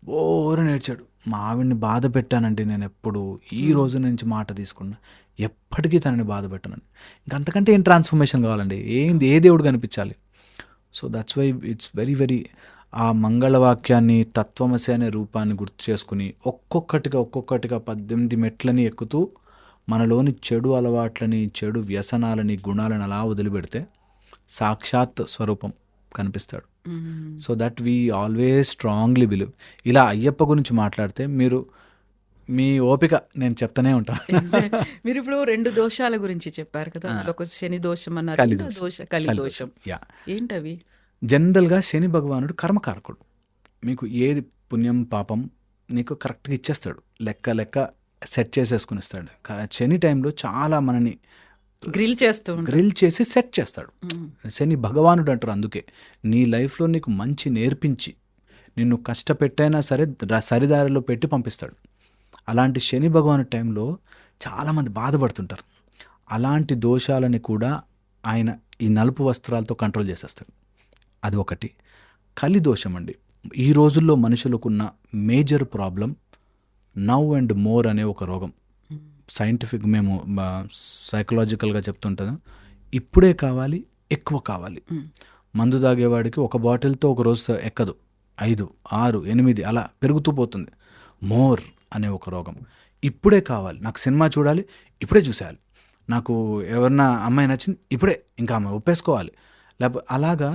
బోరని ఏడ్చాడు. మా ఆవిడ్ని బాధ పెట్టానండి నేను ఎప్పుడు, ఈ రోజు నుంచి మాట తీసుకున్నా, ఎప్పటికీ తనని బాధ పెట్టానండి. ఇంకంతకంటే ఏం ట్రాన్స్ఫర్మేషన్ కావాలండి, ఏంది ఏ దేవుడు కనిపించాలి. So that's why it's very very ఆ మంగళవాక్యాన్ని, తత్వమసి అనే రూపాన్ని గుర్తు చేసుకుని ఒక్కొక్కటిగా 18 మెట్లని ఎక్కుతూ మనలోని చెడు అలవాట్లని, చెడు వ్యసనాలని, గుణాలను అలా వదిలిపెడితే సాక్షాత్ స్వరూపం కనిపిస్తాడు. So that we always strongly believe. ఇలా అయ్యప్ప గురించి మాట్లాడితే మీరు మీ ఓపిక నేను చెప్తానే ఉంటాను. మీరు ఇప్పుడు 2 దోషాల గురించి చెప్పారు కదా, అందులో ఒక శని దోషం అన్నారు, కలి ఇంకా దోషం. కలి దోషం. యా, ఏంటవి? జనరల్గా శని భగవానుడు కర్మకారకుడు. మీకు ఏది పుణ్యం పాపం నీకు కరెక్ట్గా ఇచ్చేస్తాడు, లెక్క సెట్ చేసేసుకుని ఇస్తాడు. శని టైంలో చాలా మనని గ్రిల్ చేస్తూ ఉంటారు. గ్రిల్ చేసి సెట్ చేస్తాడు. శని భగవానుడు అంటారు. అందుకే నీ లైఫ్లో నీకు మంచి నేర్పించి నిన్ను కష్టపెట్టైనా సరే సరిదారిలో పెట్టి పంపిస్తాడు. అలాంటి శని భగవాను టైంలో చాలామంది బాధపడుతుంటారు. అలాంటి దోషాలని కూడా ఆయన ఈ నలుపు వస్త్రాలతో కంట్రోల్ చేసేస్తాడు. అది ఒకటి. కలి దోషం అండి. ఈ రోజుల్లో మనుషులకున్న major problem now and more అనే ఒక రోగం. సైంటిఫిక్ మేము సైకలాజికల్గా చెప్తుంటాం, ఇప్పుడే కావాలి, ఎక్కువ కావాలి. మందు తాగేవాడికి ఒక బాటిల్తో ఒక రోజు ఎక్కదు, 5, 6, 8 అలా పెరుగుతూ పోతుంది. మోర్ అనే ఒక రోగం. ఇప్పుడే కావాలి, నాకు సినిమా చూడాలి, ఇప్పుడే చూసేయాలి, నాకు ఎవరన్నా అమ్మాయి నచ్చింది, ఇప్పుడే ఇంకా ఆమె ఒప్పేసుకోవాలి. లేకపోతే అలాగా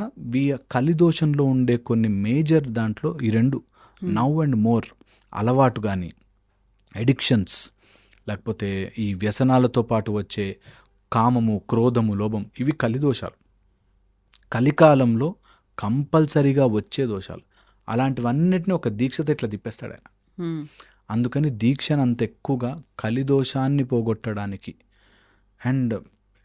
కలిదోషంలో ఉండే కొన్ని మేజర్ దాంట్లో ఈ 2 నవ్ అండ్ మోర్ అలవాటు కానీ, ఎడిక్షన్స్, లేకపోతే ఈ వ్యసనాలతో పాటు వచ్చే కామము, క్రోధము, లోభం, ఇవి కలిదోషాలు. కలికాలంలో కంపల్సరీగా వచ్చే దోషాలు. అలాంటివన్నిటిని ఒక దీక్షతో ఇట్లా తిప్పేస్తాడు ఆయన. అందుకని దీక్షను అంత ఎక్కువగా కలిదోషాన్ని పోగొట్టడానికి, అండ్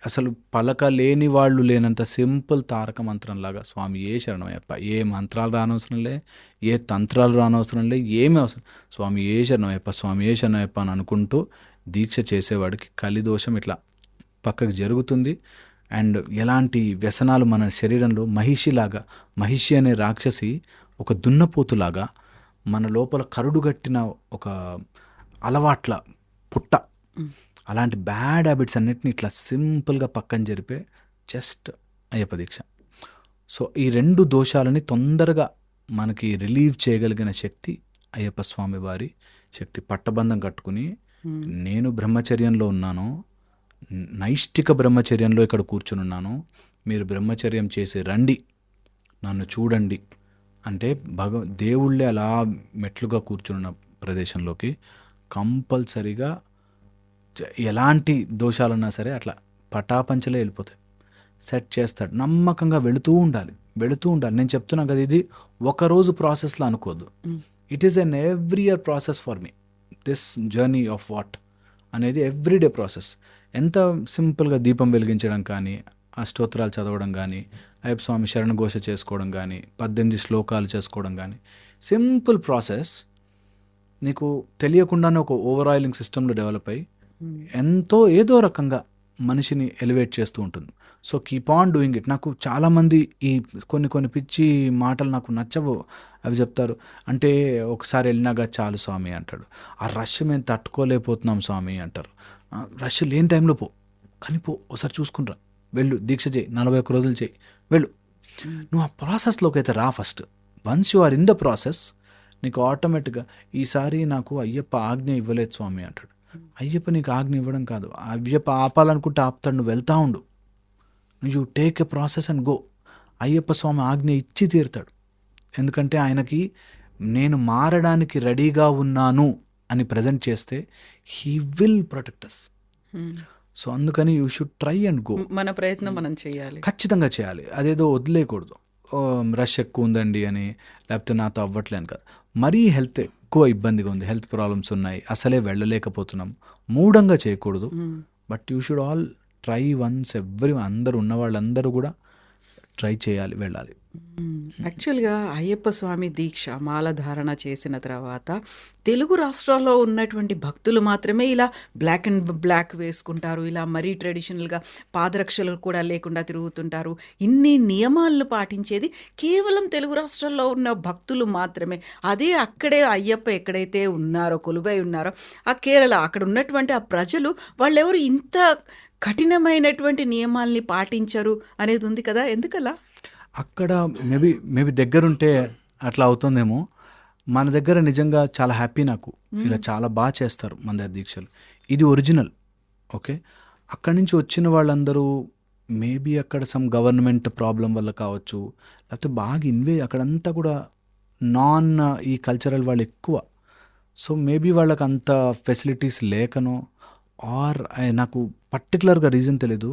అసలు పలకలేని వాళ్ళు లేనంత సింపుల్ తారక మంత్రంలాగా స్వామి ఏ శరణమయ్యప్ప, ఏ మంత్రాలు రానవసరం లే, ఏ తంత్రాలు రానవసరం లే, ఏమీ అవసరం, స్వామి ఏ శరణమయ్యప్ప, స్వామి ఏ శరణమయ్యప్ప అని అనుకుంటూ దీక్ష చేసేవాడికి కలిదోషం ఇట్లా పక్కకు జరుగుతుంది. అండ్ ఎలాంటి వ్యసనాలు మన శరీరంలో మహిషి అనే రాక్షసి ఒక దున్నపోతులాగా మన లోపల కరుడుగట్టిన ఒక అలవాట్ల పుట్ట, అలాంటి బ్యాడ్ హ్యాబిట్స్ అన్నిటిని ఇట్లా సింపుల్గా పక్కన జరిపే జస్ట్ అయ్యప్ప దీక్ష. సో ఈ 2 దోషాలని తొందరగా మనకి రిలీవ్ చేయగలిగిన శక్తి అయ్యప్ప స్వామి వారి శక్తి. పట్టబంధం కట్టుకుని నేను బ్రహ్మచర్యంలో ఉన్నాను, నైష్టిక బ్రహ్మచర్యంలో ఇక్కడ కూర్చునున్నాను, మీరు బ్రహ్మచర్యం చేసి రండి, నన్ను చూడండి అంటే దేవుళ్ళే అలా మెట్లుగా కూర్చున్న ప్రదేశంలోకి కంపల్సరీగా ఎలాంటి దోషాలున్నా సరే అట్లా పటాపంచలే వెళ్ళిపోతాయి. సెట్ చేస్తాడు. నమ్మకంగా వెళుతూ ఉండాలి. నేను చెప్తున్నాను కదా, ఇది ఒకరోజు ప్రాసెస్లో అనుకోవద్దు. It is an every year process for me. This journey of what అనేది ఎవ్రీడే ప్రాసెస్. ఎంత సింపుల్గా దీపం వెలిగించడం కానీ, అష్టోత్తరాలు చదవడం కానీ, అయ్యప్ప స్వామి శరణఘోష చేసుకోవడం కానీ, 18 శ్లోకాలు చేసుకోవడం కానీ, సింపుల్ ప్రాసెస్ నీకు తెలియకుండానే ఒక ఓవర్ ఆయిలింగ్ సిస్టంలో డెవలప్ అయ్యి ఎంతో ఏదో రకంగా మనిషిని ఎలివేట్ చేస్తూ ఉంటుంది. So keep on doing it. నాకు చాలామంది ఈ కొన్ని పిచ్చి మాటలు నాకు నచ్చవు. అవి చెప్తారు, అంటే ఒకసారి వెళ్ళినాగా చాలు స్వామి అంటాడు, ఆ రష్ మేము తట్టుకోలేకపోతున్నాం స్వామి అంటారు. రష్ లేని టైంలో కానీ ఒకసారి చూసుకునిరా, వెళ్ళు, దీక్ష చేయి, 41 రోజులు చేయి, వెళ్ళు. నువ్వు ఆ ప్రాసెస్లోకి అయితే రా first. Once you are in the process, నీకు ఆటోమేటిక్గా ఈసారి నాకు అయ్యప్ప ఆజ్ఞ ఇవ్వలేదు స్వామి అంటాడు. అయ్యప్ప నీకు ఆజ్ఞ ఇవ్వడం కాదు, అయ్యప్ప ఆపాలనుకుంటే ఆపుతాడు, నువ్వు వెళ్తా ఉండు. You take a process and go. Ayyappa Swami ఆజ్ఞ ఇచ్చి తీరుతాడు. ఎందుకంటే ఆయనకి నేను మారడానికి రెడీగా ఉన్నాను అని ప్రజెంట్ చేస్తే he will protect us. So అందుకని you should try and go. మన ప్రయత్నం మనం చేయాలి, ఖచ్చితంగా చేయాలి. అదేదో వదిలేయకూడదు, రష్ ఎక్కువ ఉందండి అని, లేకపోతే నాతో అవ్వట్లేను కాదు. మరీ హెల్త్ ఎక్కువ ఇబ్బందిగా ఉంది, హెల్త్ ప్రాబ్లమ్స్ ఉన్నాయి, అసలే వెళ్ళలేకపోతున్నాం, మూఢంగా చేయకూడదు. But you should all try once. అందరూ ఉన్న వాళ్ళందరూ కూడా ట్రై చేయాలి, వెళ్ళాలి. యాక్చువల్‌గా అయ్యప్ప స్వామి దీక్ష మాల ధారణ చేసిన తర్వాత తెలుగు రాష్ట్రాల్లో ఉన్నటువంటి భక్తులు మాత్రమే ఇలా బ్లాక్ అండ్ బ్లాక్ వేసుకుంటారు. ఇలా మరీ ట్రెడిషనల్‌గా పాదరక్షలు కూడా లేకుండా తిరుగుతుంటారు. ఇన్ని నియమాలను పాటించేది కేవలం తెలుగు రాష్ట్రాల్లో ఉన్న భక్తులు మాత్రమే. అదే అక్కడే అయ్యప్ప ఎక్కడైతే ఉన్నారో, కొలువై ఉన్నారో ఆ కేరళ అక్కడ ఉన్నటువంటి ఆ ప్రజలు వాళ్ళెవరు ఇంత కఠినమైనటువంటి నియమాల్ని పాటించరు అనేది ఉంది కదా! ఎందుకలా? అక్కడ మేబీ దగ్గరుంటే అట్లా అవుతుందేమో. మన దగ్గర నిజంగా చాలా హ్యాపీ నాకు. ఇలా చాలా బాగా చేస్తారు మన దగ్గర దీక్షలు. ఇది ఒరిజినల్. ఓకే. అక్కడి నుంచి వచ్చిన వాళ్ళందరూ మేబీ అక్కడ సమ్ గవర్నమెంట్ ప్రాబ్లం వల్ల కావచ్చు, లేకపోతే బాగా అక్కడంతా కూడా నాన్ ఈ కల్చరల్ వాళ్ళు ఎక్కువ. సో మేబీ వాళ్ళకి అంత ఫెసిలిటీస్ లేకనో ఆర్ నాకు పర్టికులర్గా రీజన్ తెలీదు.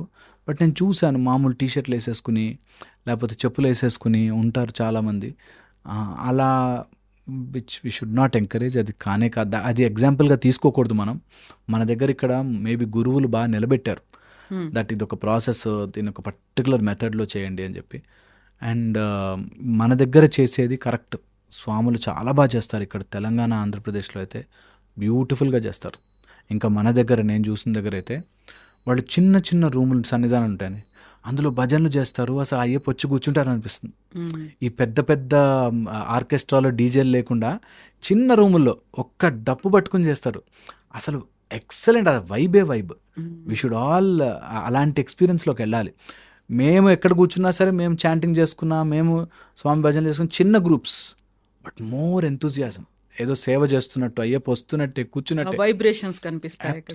బట్ నేను చూశాను మామూలు టీ షర్ట్లు వేసేసుకుని లేకపోతే చెప్పులు వేసేసుకుని ఉంటారు చాలామంది. అలా which we should not encourage. అది కానే కాదు. అది ఎగ్జాంపుల్గా తీసుకోకూడదు మనం. మన దగ్గర ఇక్కడ మేబీ గురువులు బాగా నిలబెట్టారు దట్ ఇది ఒక ప్రాసెస్, దీని ఒక పర్టికులర్ మెథడ్లో చేయండి అని చెప్పి. అండ్ మన దగ్గర చేసేది కరెక్ట్. స్వాములు చాలా బాగా చేస్తారు ఇక్కడ తెలంగాణ ఆంధ్రప్రదేశ్లో అయితే బ్యూటిఫుల్గా చేస్తారు. ఇంకా మన దగ్గర నేను చూసిన దగ్గర అయితే వాళ్ళు చిన్న చిన్న రూములు సన్నిధానం ఉంటాయని అందులో భజనలు చేస్తారు. అసలు అయ్యప్ప వచ్చి కూర్చుంటారు అనిపిస్తుంది. ఈ పెద్ద పెద్ద ఆర్కెస్ట్రాలో డీజేలు లేకుండా చిన్న రూముల్లో ఒక్క డప్పు పట్టుకుని చేస్తారు. అసలు ఎక్సలెంట్. అది వైబ్. వి షుడ్ ఆల్ అలాంటి ఎక్స్పీరియన్స్లోకి వెళ్ళాలి. మేము ఎక్కడ కూర్చున్నా సరే మేము చాంటింగ్ చేసుకున్నా, మేము స్వామి భజన చేసుకున్న చిన్న గ్రూప్స్, బట్ మోర్ ఎంతూజియాజం. ఏదో సేవ చేస్తున్నట్టు అయ్యప్ప వస్తున్నట్టే కూర్చున్నట్టే వైబ్రేషన్స్ కనిపిస్తాయి ఇక్కడ.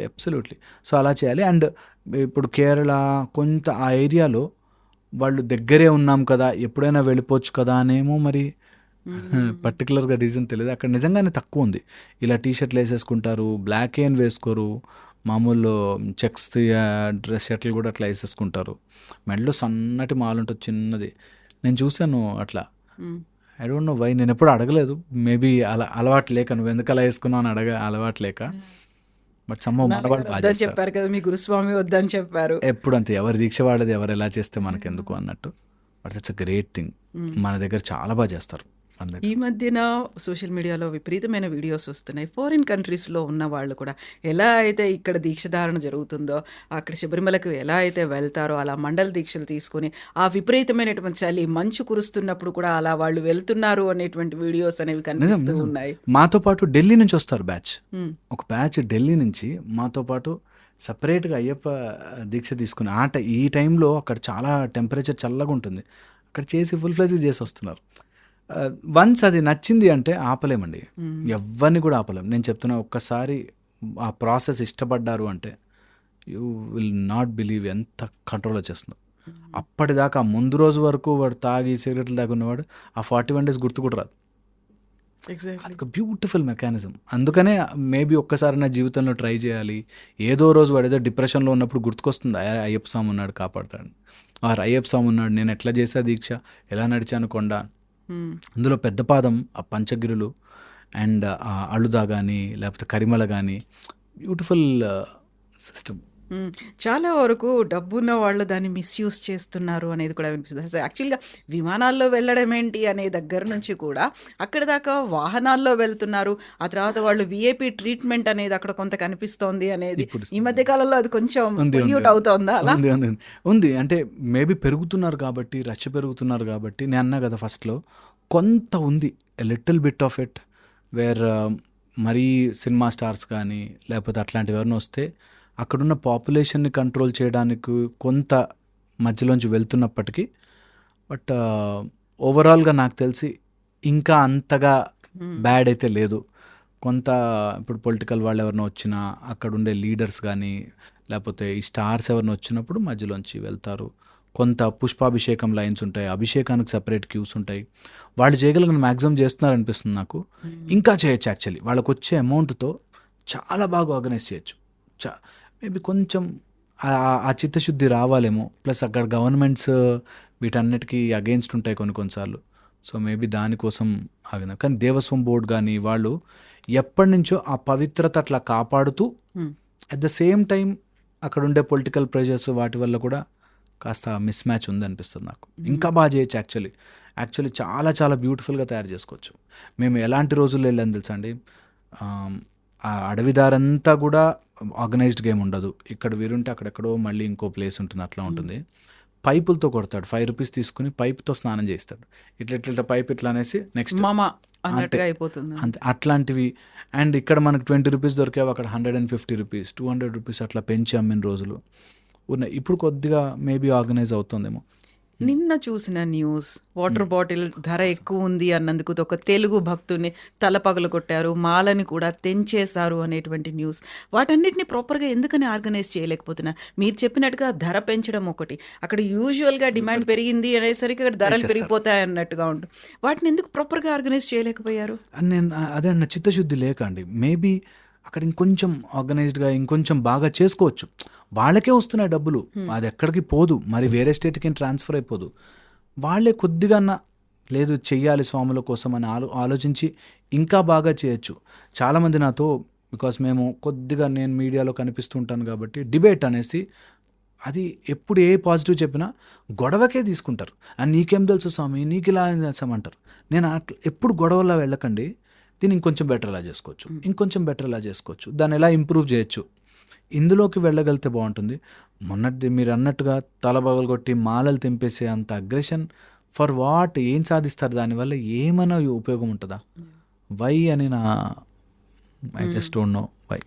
అబ్సల్యూట్లీ. సో అలా చేయాలి. అండ్ ఇప్పుడు కేరళ కొంత ఆ ఏరియాలో వాళ్ళు దగ్గరే ఉన్నాం కదా, ఎప్పుడైనా వెళ్ళిపోవచ్చు కదా అనేమో మరి పర్టికులర్గా రీజన్ తెలియదు. అక్కడ నిజంగానే తక్కువ ఉంది. ఇలా టీ షర్ట్లు వేసేసుకుంటారు, బ్లాక్ ఏం వేసుకోరు, మామూలు చెక్స్ డ్రెస్ షర్ట్లు కూడా అట్లా వేసేసుకుంటారు. మెడలో సన్నటి మాల ఉంటుంది చిన్నది. నేను చూశాను అట్లా. I don't know why. నేను ఎప్పుడు అడగలేదు. మేబీ అలా అలవాటు లేక, నువ్వు ఎందుకు అలా వేసుకున్నావు అని అలవాటు లేక. బట్ సమ్మ మన వాళ్ళు బాగా చేస్తారు. చెప్పారు కదా మీ గురుస్వామి వద్దని చెప్పారు. ఎప్పుడు అంతే, ఎవరి దీక్ష వాళ్ళది, ఎవరు ఎలా చేస్తే మనకెందుకు అన్నట్టు. But that's a great thing. మన దగ్గర చాలా బాగా చేస్తారు. ఈ మధ్యన సోషల్ మీడియాలో విపరీతమైన వీడియోస్ వస్తున్నాయి. ఫారిన్ కంట్రీస్లో ఉన్న వాళ్ళు కూడా ఎలా అయితే ఇక్కడ దీక్షధారణ జరుగుతుందో అక్కడ శబరిమలకు ఎలా అయితే వెళ్తారో అలా మండల దీక్షలు తీసుకొని ఆ విపరీతమైనటువంటి చలి మంచు కురుస్తున్నప్పుడు కూడా అలా వాళ్ళు వెళ్తున్నారు అనేటువంటి వీడియోస్ అనేవి కనిపిస్తూ ఉన్నాయి. మాతో పాటు ఢిల్లీ నుంచి వస్తారు బ్యాచ్. ఒక బ్యాచ్ ఢిల్లీ నుంచి మాతో పాటు సపరేట్గా అయ్యప్ప దీక్ష తీసుకుని ఈ టైంలో అక్కడ చాలా టెంపరేచర్ చల్లగా ఉంటుంది. అక్కడ చేసి ఫుల్ ఫ్లెజ్ చేసి వస్తున్నారు. వన్స్ అది నచ్చింది అంటే ఆపలేమండి. ఎవరిని కూడా ఆపలేం. నేను చెప్తున్నా, ఒక్కసారి ఆ ప్రాసెస్ ఇష్టపడ్డారు అంటే యూ విల్ నాట్ బిలీవ్ ఎంత కంట్రోల్ వచ్చేస్తుందో. అప్పటిదాకా ముందు రోజు వరకు వాడు తాగి సిగరెట్లు తాగున్నవాడు ఆ 41 days గుర్తు కూడా రాదు. అదొక బ్యూటిఫుల్ మెకానిజం. అందుకనే మేబీ ఒక్కసారి నా జీవితంలో ట్రై చేయాలి. ఏదో రోజు వాడు ఏదో డిప్రెషన్లో ఉన్నప్పుడు గుర్తుకొస్తుంది, అయ్యప్ప స్వామి ఉన్నాడు కాపాడుతాడు, అయ్యప్ప స్వామి ఉన్నాడు, నేను ఎట్లా చేసా దీక్ష, ఎలా నడిచాను కొండ. అందులో పెద్ద పాదం, ఆ పంచగిరులు అండ్ అళుదా కానీ లేకపోతే కరిమల కానీ బ్యూటిఫుల్ సిస్టమ్. చాలా వరకు డబ్బున్న వాళ్ళు దాన్ని మిస్యూజ్ చేస్తున్నారు అనేది కూడా వినిపిస్తుంది. అసలు యాక్చువల్గా విమానాల్లో వెళ్ళడం ఏంటి అనే దగ్గర నుంచి కూడా అక్కడ దాకా వాహనాల్లో వెళ్తున్నారు. ఆ తర్వాత వాళ్ళు విఐపి ట్రీట్మెంట్ అనేది అక్కడ కొంత కనిపిస్తోంది అనేది ఈ మధ్య కాలంలో అది కొంచెం పొల్యూట్ అవుతోందా? అలా ఉంది. అంటే మేబీ పెరుగుతున్నారు కాబట్టి, రష్ పెరుగుతున్నారు కాబట్టి. నేను అన్నా కదా ఫస్ట్లో, కొంత ఉంది little bit of it where మరీ సినిమా స్టార్స్ కానీ లేకపోతే అట్లాంటివి ఎవరిని వస్తే అక్కడున్న పాపులేషన్ని కంట్రోల్ చేయడానికి కొంత మధ్యలోంచి వెళ్తున్నప్పటికీ, బట్ ఓవరాల్గా నాకు తెలిసి ఇంకా అంతగా బ్యాడ్ అయితే లేదు. కొంత ఇప్పుడు పొలిటికల్ వాళ్ళు ఎవరైనా వచ్చినా, అక్కడ ఉండే లీడర్స్ కానీ లేకపోతే ఈ స్టార్స్ ఎవరైనా వచ్చినప్పుడు మధ్యలోంచి వెళ్తారు. కొంత పుష్పాభిషేకం లైన్స్ ఉంటాయి, అభిషేకానికి సపరేట్ క్యూస్ ఉంటాయి. వాళ్ళు చేయగలిగిన మ్యాక్సిమం చేస్తున్నారు అనిపిస్తుంది నాకు. ఇంకా చేయొచ్చు. యాక్చువల్లీ వాళ్ళకు వచ్చే అమౌంట్తో చాలా బాగా ఆర్గనైజ్ చేయొచ్చు. మేబీ కొంచెం ఆ చిత్తశుద్ధి రావాలేమో. ప్లస్ అక్కడ గవర్నమెంట్స్ వీటన్నిటికీ అగెయిన్స్ట్ ఉంటాయి కొన్నిసార్లు. సో మేబీ దానికోసం ఆగిన. కానీ దేవస్వం బోర్డు కానీ వాళ్ళు ఎప్పటి నుంచో ఆ పవిత్రత అట్లా కాపాడుతూ అట్ ద సేమ్ టైం అక్కడ ఉండే పొలిటికల్ ప్రెషర్స్ వాటి వల్ల కూడా కాస్త మిస్ మ్యాచ్ ఉందనిపిస్తుంది నాకు. ఇంకా బాగా చేయొచ్చు యాక్చువల్లీ. యాక్చువల్లీ చాలా చాలా బ్యూటిఫుల్గా తయారు చేసుకోవచ్చు. మేము ఎలాంటి రోజుల్లో వెళ్ళాను తెలుసా అండి, ఆ అడవిదారంతా కూడా ఆర్గనైజ్డ్ గేమ్ ఉండదు. ఇక్కడ వీరుంటే అక్కడెక్కడో మళ్ళీ ఇంకో ప్లేస్ ఉంటుంది, అట్లా ఉంటుంది. పైపులతో కొడతాడు, 5 రూపీస్ తీసుకుని పైప్తో స్నానం చేస్తాడు. ఇట్లా ఇట్లా ఇట్లా పైప్ ఇట్లా అనేసి నెక్స్ట్ మామ అంతే అన్నట్టుగా అయిపోతుంది. అంతే అట్లాంటివి. అండ్ ఇక్కడ మనకు 20 రూపీస్ దొరికేవి అక్కడ 150 రూపీస్, 200 రూపీస్ అట్లా పెంచి అమ్మిన రోజులు ఉన్నాయి. ఇప్పుడు కొద్దిగా మేబీ ఆర్గనైజ్ అవుతుందేమో. నిన్న చూసిన న్యూస్, వాటర్ బాటిల్ ధర ఎక్కువ ఉంది అన్నందుకు ఒక తెలుగు భక్తుని తల పగలు కొట్టారు, మాలని కూడా తెంచేశారు అనేటువంటి న్యూస్. వాటన్నిటిని ప్రాపర్గా ఎందుకని ఆర్గనైజ్ చేయలేకపోతున్నా? మీరు చెప్పినట్టుగా ధర పెంచడం ఒకటి, అక్కడ యూజువల్గా డిమాండ్ పెరిగింది అనేసరికి అక్కడ ధరలు పెరిగిపోతాయి అన్నట్టుగా ఉంటుంది. వాటిని ఎందుకు ప్రాపర్గా ఆర్గనైజ్ చేయలేకపోయారు? నేను అదే అన్న, చిత్తశుద్ధి లేక అండి. మేబీ అక్కడ ఇంకొంచెం ఆర్గనైజ్డ్గా ఇంకొంచెం బాగా చేసుకోవచ్చు. వాళ్ళకే వస్తున్నాయి డబ్బులు, అది ఎక్కడికి పోదు, మరి వేరే స్టేట్కి ట్రాన్స్ఫర్ అయిపోదు. వాళ్ళే కొద్దిగా లేదు చెయ్యాలి స్వాముల కోసం అని ఆలోచించి ఇంకా బాగా చేయొచ్చు. చాలామంది నాతో, బికాస్ మేము కొద్దిగా నేను మీడియాలో కనిపిస్తుంటాను కాబట్టి, డిబేట్ అనేసి అది ఎప్పుడు ఏ పాజిటివ్ చెప్పినా గొడవకే తీసుకుంటారు. నీకేం తెలుసు స్వామి, నీకు ఇలా చేస్తామంటారు. నేను అట్లా ఎప్పుడు గొడవలా వెళ్ళకండి, దీన్ని ఇంకొంచెం బెటర్ ఎలా చేసుకోవచ్చు, ఇంకొంచెం బెటర్ ఎలా చేసుకోవచ్చు, దాన్ని ఎలా ఇంప్రూవ్ చేయొచ్చు, ఇందులోకి వెళ్ళగలిగితే బాగుంటుంది. మొన్నటి మీరు అన్నట్టుగా తల పగలగొట్టి మాలలు తెంపేసే అంత అగ్రెషన్ ఫర్ వాట్? ఏం సాధిస్తారు దానివల్ల? ఏమైనా ఉపయోగం ఉంటుందా? వై అని I just don't know why.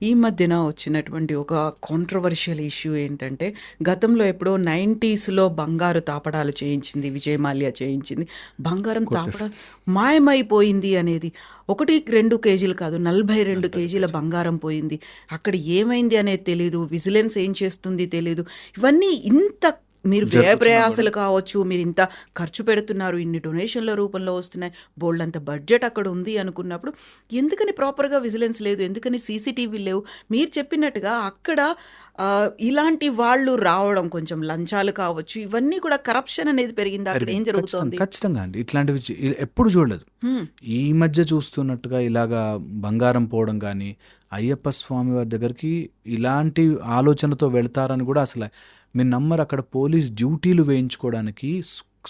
ఈ మధ్యన వచ్చినటువంటి ఒక కాంట్రవర్షియల్ ఇష్యూ ఏంటంటే, గతంలో ఎప్పుడో 90s బంగారు తాపడాలు చేయించింది, విజయమాల్య చేయించింది, బంగారం తాపడాలు మాయమైపోయింది అనేది. 1-2 కేజీలు కాదు, 42 కేజీల బంగారం పోయింది. అక్కడ ఏమైంది అనేది తెలియదు, విజిలెన్స్ ఏం చేస్తుంది తెలియదు. ఇవన్నీ ఇంత మీరు వ్యయ ప్రయాసాలు కావచ్చు, మీరు ఇంత ఖర్చు పెడుతున్నారు, ఇన్ని డొనేషన్ల రూపంలో వస్తున్నాయి, బోల్డ్ అంత బడ్జెట్ అక్కడ ఉంది అనుకున్నప్పుడు ఎందుకని ప్రాపర్గా విజిలెన్స్ లేదు, ఎందుకని సీసీటీవీ లేవు? మీరు చెప్పినట్టుగా అక్కడ ఇలాంటి వాళ్ళు రావడం, కొంచెం లంచాలు కావచ్చు, ఇవన్నీ కూడా కరప్షన్ అనేది పెరిగింది. అక్కడ ఏం జరుగుతుంది? ఖచ్చితంగా అండి, ఇట్లాంటివి ఎప్పుడు చూడలేదు. ఈ మధ్య చూస్తున్నట్టుగా ఇలాగా బంగారం పోవడం కానీ, అయ్యప్ప స్వామి వారి దగ్గరికి ఇలాంటి ఆలోచనతో వెళ్తారని కూడా అసలు మీరు నమ్మరు. అక్కడ పోలీస్ డ్యూటీలు వేయించుకోవడానికి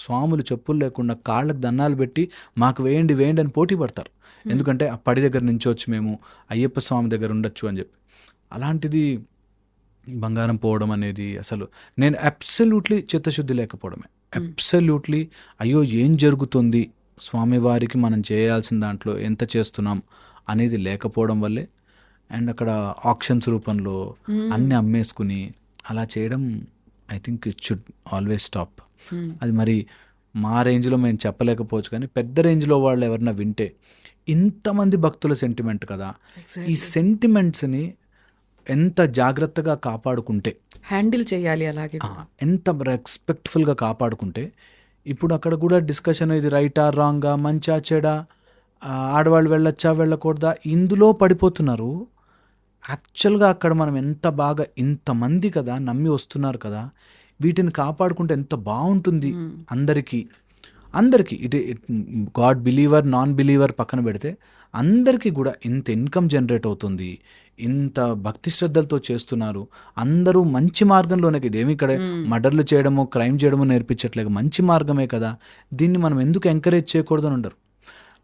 స్వాములు చెప్పులు లేకుండా కాళ్ళకు దండాలు పెట్టి మాకు వేయండి వేయండి అని పోటీ పడతారు. ఎందుకంటే ఆ పడి దగ్గర నుంచి వచ్చి మేము అయ్యప్ప స్వామి దగ్గర ఉండొచ్చు అని చెప్పి. అలాంటిది బంగారం పోవడం అనేది అసలు నేను అబ్సల్యూట్లీ చిత్తశుద్ధి లేకపోవడమే, అబ్సల్యూట్లీ అయ్యో ఏం జరుగుతుంది, స్వామివారికి మనం చేయాల్సిన దాంట్లో ఎంత చేస్తున్నాం అనేది లేకపోవడం వల్లే. అండ్ అక్కడ ఆక్షన్స్ రూపంలో అన్నీ అమ్మేసుకుని అలా చేయడం, I think it should always stop. అది మరి మా రేంజ్లో మేము చెప్పలేకపోవచ్చు, కానీ పెద్ద రేంజ్లో వాళ్ళు ఎవరన్నా వింటే, ఇంతమంది భక్తుల సెంటిమెంట్ కదా, ఈ సెంటిమెంట్స్ని ఎంత జాగ్రత్తగా కాపాడుకుంటే, హ్యాండిల్ చేయాలి, అలాగే ఎంత రెస్పెక్ట్ఫుల్గా కాపాడుకుంటే. ఇప్పుడు అక్కడ కూడా డిస్కషన్, ఇది రైటా రాంగా, మంచా చెడా, ఆడవాళ్ళు వెళ్ళొచ్చా వెళ్ళకూడదా, ఇందులో పడిపోతున్నారు. యాక్చువల్గా అక్కడ మనం ఎంత బాగా, ఇంతమంది కదా నమ్మి వస్తున్నారు కదా, వీటిని కాపాడుకుంటే ఎంత బాగుంటుంది అందరికీ. ఇటు గాడ్ బిలీవర్ నాన్ బిలీవర్ పక్కన పెడితే అందరికీ కూడా ఇంత ఇన్కమ్ జనరేట్ అవుతుంది, ఇంత భక్తి శ్రద్ధలతో చేస్తున్నారు, అందరూ మంచి మార్గంలోనే. ఇదేమి ఇక్కడ మర్డర్లు చేయడమో క్రైమ్ చేయడమో నేర్పించట్లేదు, మంచి మార్గమే కదా, దీన్ని మనం ఎందుకు ఎంకరేజ్ చేయకూడదని ఉండరు.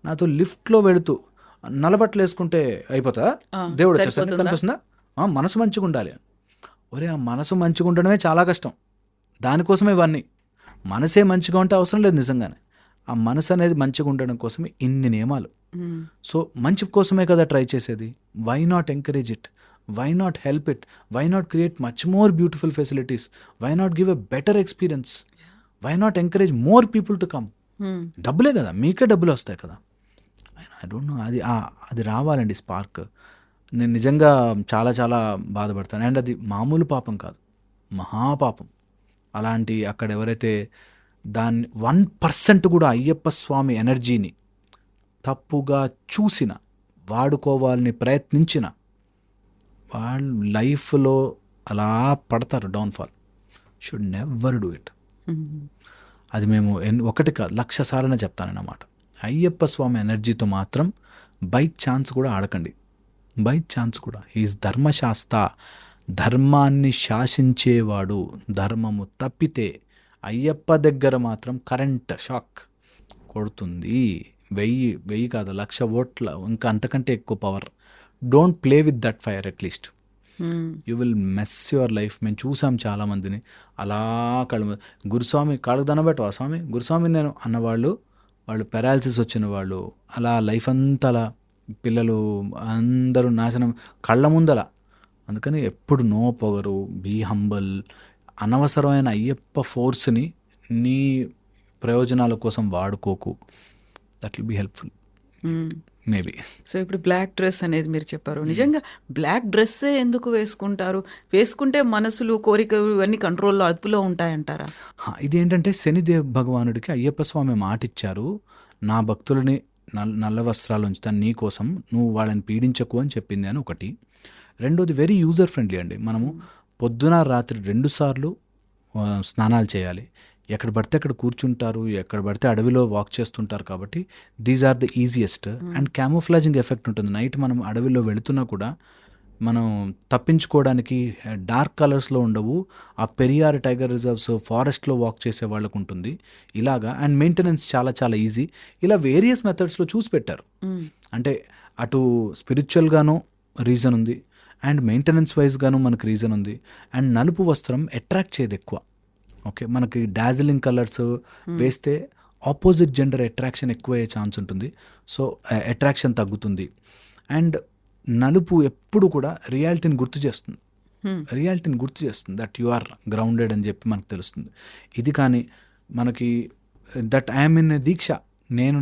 నాతో లిఫ్ట్లో వెళుతూ నల్లబట్టలు వేసుకుంటే అయిపోతా, దేవుడు కనిపిస్తుందా, మనసు మంచిగా ఉండాలి. ఒరే, ఆ మనసు మంచిగా ఉండడమే చాలా కష్టం, దానికోసమే ఇవన్నీ. మనసే మంచిగా ఉంటే అవసరం లేదు నిజంగానే. ఆ మనసు అనేది మంచిగా ఉండడం కోసమే ఇన్ని నియమాలు. సో మంచి కోసమే కదా ట్రై చేసేది. Why not encourage it, why not help it, why not create much more beautiful facilities, why not give a better experience, why not encourage more people to come. డబ్బులే కదా, మీకే డబ్బులు వస్తాయి కదా. ఐ డోంట్ నో, అది రావాలండి spark. నేను నిజంగా చాలా చాలా బాధపడతాను. అండ్ అది మామూలు పాపం కాదు, మహాపాపం. అలాంటి అక్కడ ఎవరైతే దాన్ని 1% కూడా అయ్యప్ప స్వామి ఎనర్జీని తప్పుగా చూసిన, వాడుకోవాలని ప్రయత్నించిన వాళ్ళు లైఫ్లో అలా పడతారు, downfall. Should never do it. అది మేము ఒకటి కాదు 1,00,000 సార్లు చెప్తానన్నమాట. అయ్యప్ప స్వామి ఎనర్జీతో మాత్రం బై ఛాన్స్ కూడా ఆడకండి, బై ఛాన్స్ కూడా. హీఈస్ ధర్మశాస్త్ర, ధర్మాన్ని శాసించేవాడు. ధర్మము తప్పితే అయ్యప్ప దగ్గర మాత్రం కరెంట్ షాక్ కొడుతుంది. 1000 కాదు 1,00,000 వోల్ట్ల ఇంకా అంతకంటే ఎక్కువ power. Don't play with that fire at least. You will mess your life. మేము చూసాం చాలామందిని అలా గురుస్వామి కాళ్ళకు దండబెట్టవా స్వామి, గురుస్వామి నేను అన్నవాళ్ళు, వాళ్ళు పెరాలసిస్ వచ్చిన వాళ్ళు, అలా లైఫ్ అంతా అలా పిల్లలు అందరూ నాశనం కళ్ళ ముందల. అందుకని ఎప్పుడు నో పొగరు, బీ హంబల్. అనవసరమైన అయ్యప్ప ఫోర్స్ని నీ ప్రయోజనాల కోసం వాడుకోకు. That will be helpful maybe. So ఇప్పుడు బ్లాక్ డ్రెస్ అనేది మీరు చెప్పారు. నిజంగా బ్లాక్ డ్రెస్సే ఎందుకు వేసుకుంటారు? వేసుకుంటే మనసులు, కోరికలు ఇవన్నీ కంట్రోల్లో, అదుపులో ఉంటాయంటారా? ఇదేంటంటే శనిదేవ్ భగవానుడికి అయ్యప్ప స్వామి మాట ఇచ్చారు, నా భక్తులని నల్ల వస్త్రాలు ఉంచుతాను నీ కోసం, నువ్వు వాళ్ళని పీడించకు అని చెప్పింది అని ఒకటి. రెండోది వెరీ యూజర్ ఫ్రెండ్లీ అండి. మనము పొద్దున రాత్రి 2 సార్లు స్నానాలు చేయాలి. ఎక్కడ పడితే అక్కడ కూర్చుంటారు, ఎక్కడ పడితే అడవిలో వాక్ చేస్తుంటారు కాబట్టి these are the easiest. And camouflaging effect ఉంటుంది. నైట్ మనం అడవిలో వెళుతున్నా కూడా మనం తప్పించుకోవడానికి డార్క్ కలర్స్లో ఉండవు. ఆ పెరియార్ టైగర్ రిజర్వ్స్ ఫారెస్ట్లో వాక్ చేసే వాళ్ళకు ఉంటుంది ఇలాగా. అండ్ మెయింటెనెన్స్ చాలా చాలా ఈజీ. ఇలా వేరియస్ మెథడ్స్లో చూసి పెట్టారు. అంటే అటు స్పిరిచువల్గానూ రీజన్ ఉంది, అండ్ మెయింటెనెన్స్ వైజ్గాను మనకు రీజన్ ఉంది. అండ్ నలుపు వస్త్రం అట్రాక్ట్ చేయదు ఎక్కువ. ఓకే, మనకి డాజిలింగ్ కలర్స్ వేస్తే ఆపోజిట్ జెండర్ అట్రాక్షన్ ఎక్కువ అయ్యే ఛాన్స్ ఉంటుంది. సో అట్రాక్షన్ తగ్గుతుంది. అండ్ నలుపు ఎప్పుడు కూడా రియాలిటీని గుర్తు చేస్తుంది. దట్ యు ఆర్ గ్రౌండెడ్ అని చెప్పి మనకు తెలుస్తుంది. ఇది కానీ మనకి దట్ ఐఎమ్ ఇన్ దీక్ష,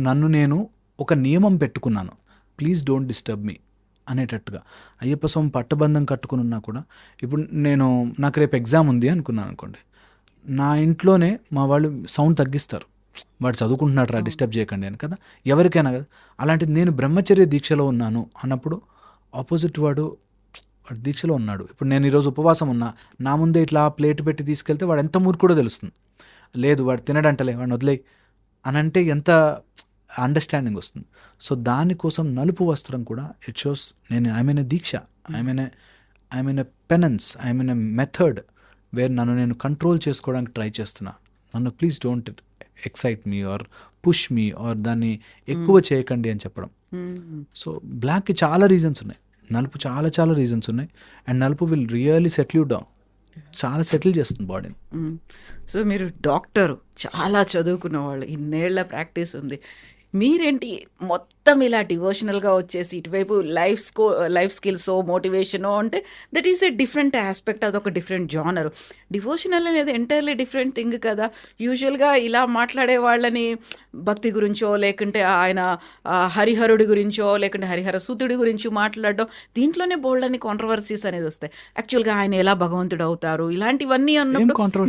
నన్ను నేను ఒక నియమం పెట్టుకున్నాను, ప్లీజ్ డోంట్ డిస్టర్బ్ మీ అనేటట్టుగా. అయ్యప్ప స్వామి పట్టబంధం కట్టుకుని ఉన్నా కూడా ఇప్పుడు నాకు రేపు ఎగ్జామ్ ఉంది అనుకున్నాను అనుకోండి, నా ఇంట్లోనే మా వాళ్ళు సౌండ్ తగ్గిస్తారు, వాడు చదువుకుంటున్నాడు రా డిస్టర్బ్ చేయకండి అని కదా, ఎవరికైనా కదా. అలాంటిది నేను బ్రహ్మచర్య దీక్షలో ఉన్నాను అన్నప్పుడు ఆపోజిట్ వాడు దీక్షలో ఉన్నాడు. ఇప్పుడు నేను ఈరోజు ఉపవాసం ఉన్నా, నా ముందే ఇట్లా ప్లేట్ పెట్టి తీసుకెళ్తే వాడు ఎంత మూర్ఖుడో తెలుస్తుంది. లేదు వాడు తినడంటలే, వాడిని వదిలేయి అని అంటే ఎంత అండర్స్టాండింగ్ వస్తుంది. సో దానికోసం నలుపు వస్త్రం కూడా it shows I mean deeksha, I mean penance, I mean method where నన్ను నేను కంట్రోల్ చేసుకోవడానికి ట్రై చేస్తున్నా. నన్ను please don't excite me or push me or దాన్ని ఎక్కువ చేయకండి అని చెప్పడం. సో బ్లాక్కి చాలా రీజన్స్ ఉన్నాయి, నలుపు చాలా చాలా రీజన్స్ ఉన్నాయి. అండ్ నలుపు will really settle you down, చాలా సెటిల్ చేస్తుంది బాడీని. సో మీరు డాక్టరు, చాలా చదువుకున్న వాళ్ళు, ఇన్నేళ్ల ప్రాక్టీస్ ఉంది. మీరేంటి మొత్తం ఇలా డివోషనల్గా వచ్చేసి ఇటువైపు లైఫ్ స్కిల్స్, మోటివేషనో అంటే that is a different aspect, అదొక డిఫరెంట్ జానర్. డివోషనల్ అనేది ఎంటైర్లీ డిఫరెంట్ థింగ్ కదా. యూజువల్గా ఇలా మాట్లాడే వాళ్ళని భక్తి గురించో, లేకుంటే ఆయన హరిహరుడి గురించో, లేకుంటే హరిహర సూతుడి గురించి మాట్లాడడం, దీంట్లోనే బోల్డని కాంట్రవర్సీస్ అనేది వస్తాయి. యాక్చువల్గా ఆయన ఎలా భగవంతుడు అవుతారు, ఇలాంటివన్నీ అన్నప్పుడు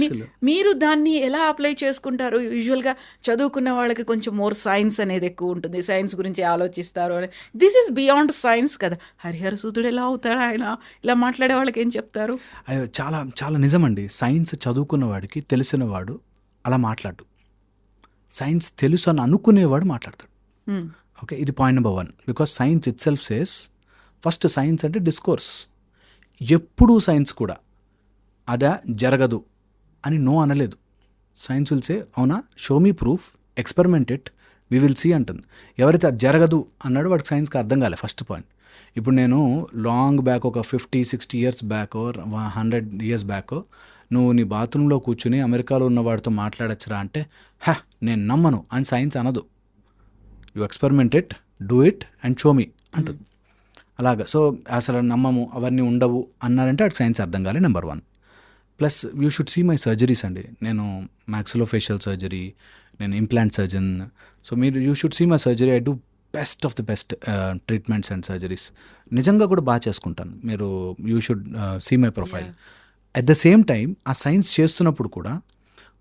మీరు దాన్ని ఎలా అప్లై చేసుకుంటారు? యూజువల్గా చదువుకున్న వాళ్ళకి కొంచెం మోర్ సైన్స్ అనేది ఎక్కువ ఉంటుంది, సైన్స్ గురించి ఆలోచిస్తారు అని. దిస్ ఈస్ బియాండ్ సైన్స్ కదా. హరిహర సూతుడు ఎలా అవుతాడు, ఆయన ఇలా మాట్లాడే వాళ్ళకి ఏం చెప్తారు? అయ్యో చాలా చాలా నిజమండి. సైన్స్ చదువుకున్న వాడికి తెలిసిన వాడు అలా మాట్లాడు, సైన్స్ తెలుసు అని అనుకునేవాడు మాట్లాడతాడు. ఓకే, ఇది point number 1. Because science it self says, first science అంటే డిస్కోర్స్. ఎప్పుడూ సైన్స్ కూడా అదా జరగదు అని నో అనలేదు. సైన్స్ విల్ సే అవునా, show me proof, experiment it, we will see అంటుంది. ఎవరైతే అది జరగదు అన్నాడో వాడికి సైన్స్కి అర్థం కాలే, ఫస్ట్ పాయింట్. ఇప్పుడు నేను లాంగ్ బ్యాక్ ఒక 50-60 ఇయర్స్ బ్యాక్ 100 ఇయర్స్ బ్యాక్ నువ్వు నీ బాత్రూంలో కూర్చుని అమెరికాలో ఉన్న వాడితో మాట్లాడచ్చురా అంటే నేను నమ్మను అని సైన్స్ అనదు. You experiment it, do it and show me అంటుంది. అలాగా. సో అసలు నమ్మము, అవన్నీ ఉండవు అన్నారంటే అటు సైన్స్ అర్థం కాలే, number 1. Plus you should see my surgeries అండి. నేను మ్యాక్సిలోఫేషియల్ సర్జరీ, నేను ఇంప్లాంట్ సర్జన్. సో మీరు you should see my surgery. I do best of the best treatments and surgeries. నిజంగా కూడా బాగా చేసుకుంటాను. మీరు you should see my profile. At the same time ఆ సైన్స్ చేస్తున్నప్పుడు కూడా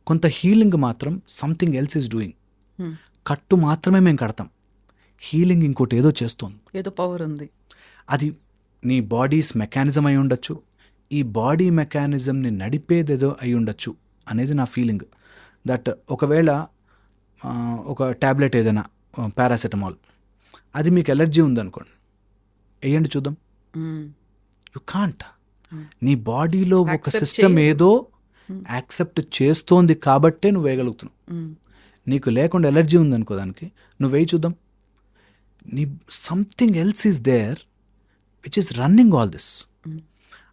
కొంత హీలింగ్ మాత్రం సంథింగ్ ఎల్స్ ఈజ్ డూయింగ్. కట్టు మాత్రమే మేము కడతాం, హీలింగ్ ఇంకోటి ఏదో చేస్తుంది, ఏదో పవర్ ఉంది. అది నీ బాడీస్ మెకానిజం అయి ఉండొచ్చు, ఈ బాడీ మెకానిజంని నడిపేదేదో అయి ఉండొచ్చు అనేది నా ఫీలింగ్. దట్ ఒకవేళ ఒక ట్యాబ్లెట్ ఏదైనా పారాసెటమాల్, అది మీకు ఎలర్జీ ఉందనుకోండి, వేయండి చూద్దాం. You can't. నీ బాడీలో ఒక సిస్టమ్ ఏదో యాక్సెప్ట్ చేస్తోంది కాబట్టే నువ్వు వేయగలుగుతున్నావు. నీకు లేకుండా ఎలర్జీ ఉందనుకో దానికి, నువ్వు వేయి చూద్దాం. నీ something else is there which is running all this.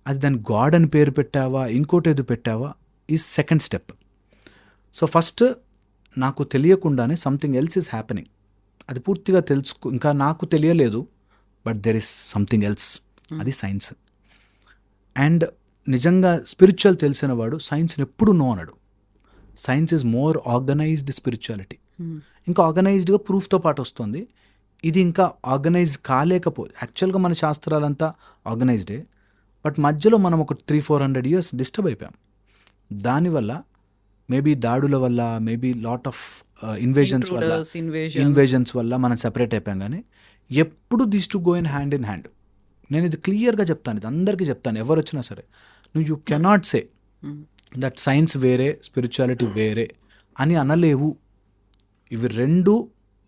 అది దాని గాడ్ అని పేరు పెట్టావా, ఇంకోటి ఏదో పెట్టావా, is second step. So first నాకు తెలియకుండానే సంథింగ్ ఎల్స్ ఈజ్ హ్యాపెనింగ్. అది పూర్తిగా ఇంకా నాకు తెలియలేదు, but there is something else. అది సైన్స్. అండ్ నిజంగా స్పిరిచువల్ తెలిసిన వాడు సైన్స్ని ఎప్పుడు నో అనడు. Science is more organised spirituality. ఇంకా ఆర్గనైజ్డ్గా ప్రూఫ్తో పాటు వస్తుంది. ఇది ఇంకా ఆర్గనైజ్ యాక్చువల్గా మన శాస్త్రాలంతా ఆర్గనైజ్డే, బట్ మధ్యలో మనం ఒక 300-400 years డిస్టర్బ్ అయిపోయాం. దానివల్ల మేబీ దాడుల వల్ల, మేబీ లాట్ ఆఫ్ ఇన్వేజన్స్ వల్ల మనం సెపరేట్ అయిపోయాం. కానీ ఎప్పుడు this to go in hand in hand. నేను ఇది క్లియర్గా చెప్తాను, ఇది అందరికీ చెప్తాను, ఎవరు వచ్చినా సరే. You cannot say that science వేరే, స్పిరిచువాలిటీ వేరే అని అనలేవు. ఇవి రెండు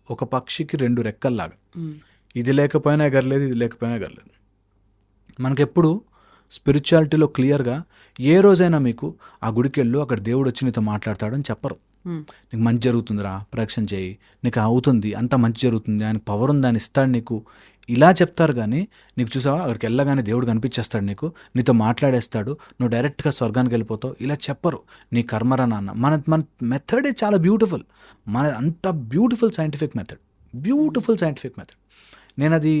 ఒక పక్షికి 2 రెక్కల్లాగా. ఇది లేకపోయినా ఎగరలేదు, ఇది లేకపోయినా ఎగరలేదు. మనకెప్పుడు స్పిరిచువాలిటీలో క్లియర్గా ఏ రోజైనా మీకు ఆ గుడికి వెళ్ళు, అక్కడ దేవుడు వచ్చి నీతో మాట్లాడతాడని చెప్పరు. నీకు మంచి జరుగుతుందిరా, ప్రదక్షిణ చేయి, నీకు అవుతుంది, అంత మంచి జరుగుతుంది, ఆయన పవర్ ఉంది, ఆయన ఇస్తాడు నీకు, ఇలా చెప్తారు. కానీ నీకు చూసావా అక్కడికి వెళ్ళగానే దేవుడు కనిపించేస్తాడు, నీతో మాట్లాడేస్తాడు, నువ్వు డైరెక్ట్గా స్వర్గానికి వెళ్ళిపోతావు, ఇలా చెప్పరు. నీ కర్మరా నాన్న. మన మెథడే చాలా బ్యూటిఫుల్. అంత బ్యూటిఫుల్ సైంటిఫిక్ మెథడ్. నేను అది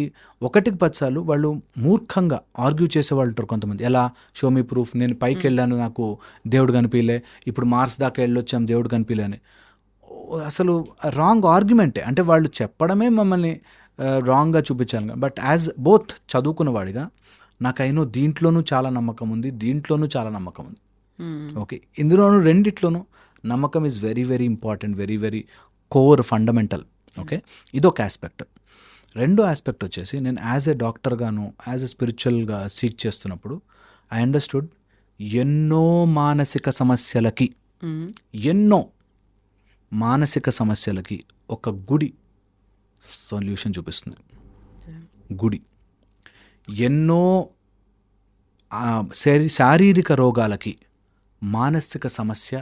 1-10 సార్లు వాళ్ళు మూర్ఖంగా ఆర్గ్యూ చేసేవాళ్ళు ఉంటారు కొంతమంది. ఎలా, షో మీ ప్రూఫ్, నేను పైకి వెళ్ళాను నాకు దేవుడు కనిపించలే, ఇప్పుడు మార్స్ దాకా వెళ్ళొచ్చాం దేవుడు కనిపించలే అని. అసలు రాంగ్ ఆర్గ్యుమెంటే. అంటే వాళ్ళు చెప్పడమే మమ్మల్ని రాంగ్గా చూపించాలి. బట్ యాజ్ బోత్ చదువుకున్నవాడిగా నాకైనా దీంట్లోనూ చాలా నమ్మకం ఉంది, దీంట్లోనూ చాలా నమ్మకం ఉంది. ఓకే, ఇందులోనూ రెండిట్లోనూ నమ్మకం is very very important, very very core, fundamental. Okay, ఇదొక ఆస్పెక్ట్. రెండో ఆస్పెక్ట్ వచ్చేసి, నేను యాజ్ ఏ డాక్టర్గాను, యాజ్ ఎ స్పిరిచువల్గా సీక్ చేస్తున్నప్పుడు ఐ అండర్స్టూడ్ ఎన్నో మానసిక సమస్యలకి ఒక గుడి సొల్యూషన్ చూపిస్తుంది. గుడి ఎన్నో శారీరక రోగాలకి మానసిక సమస్య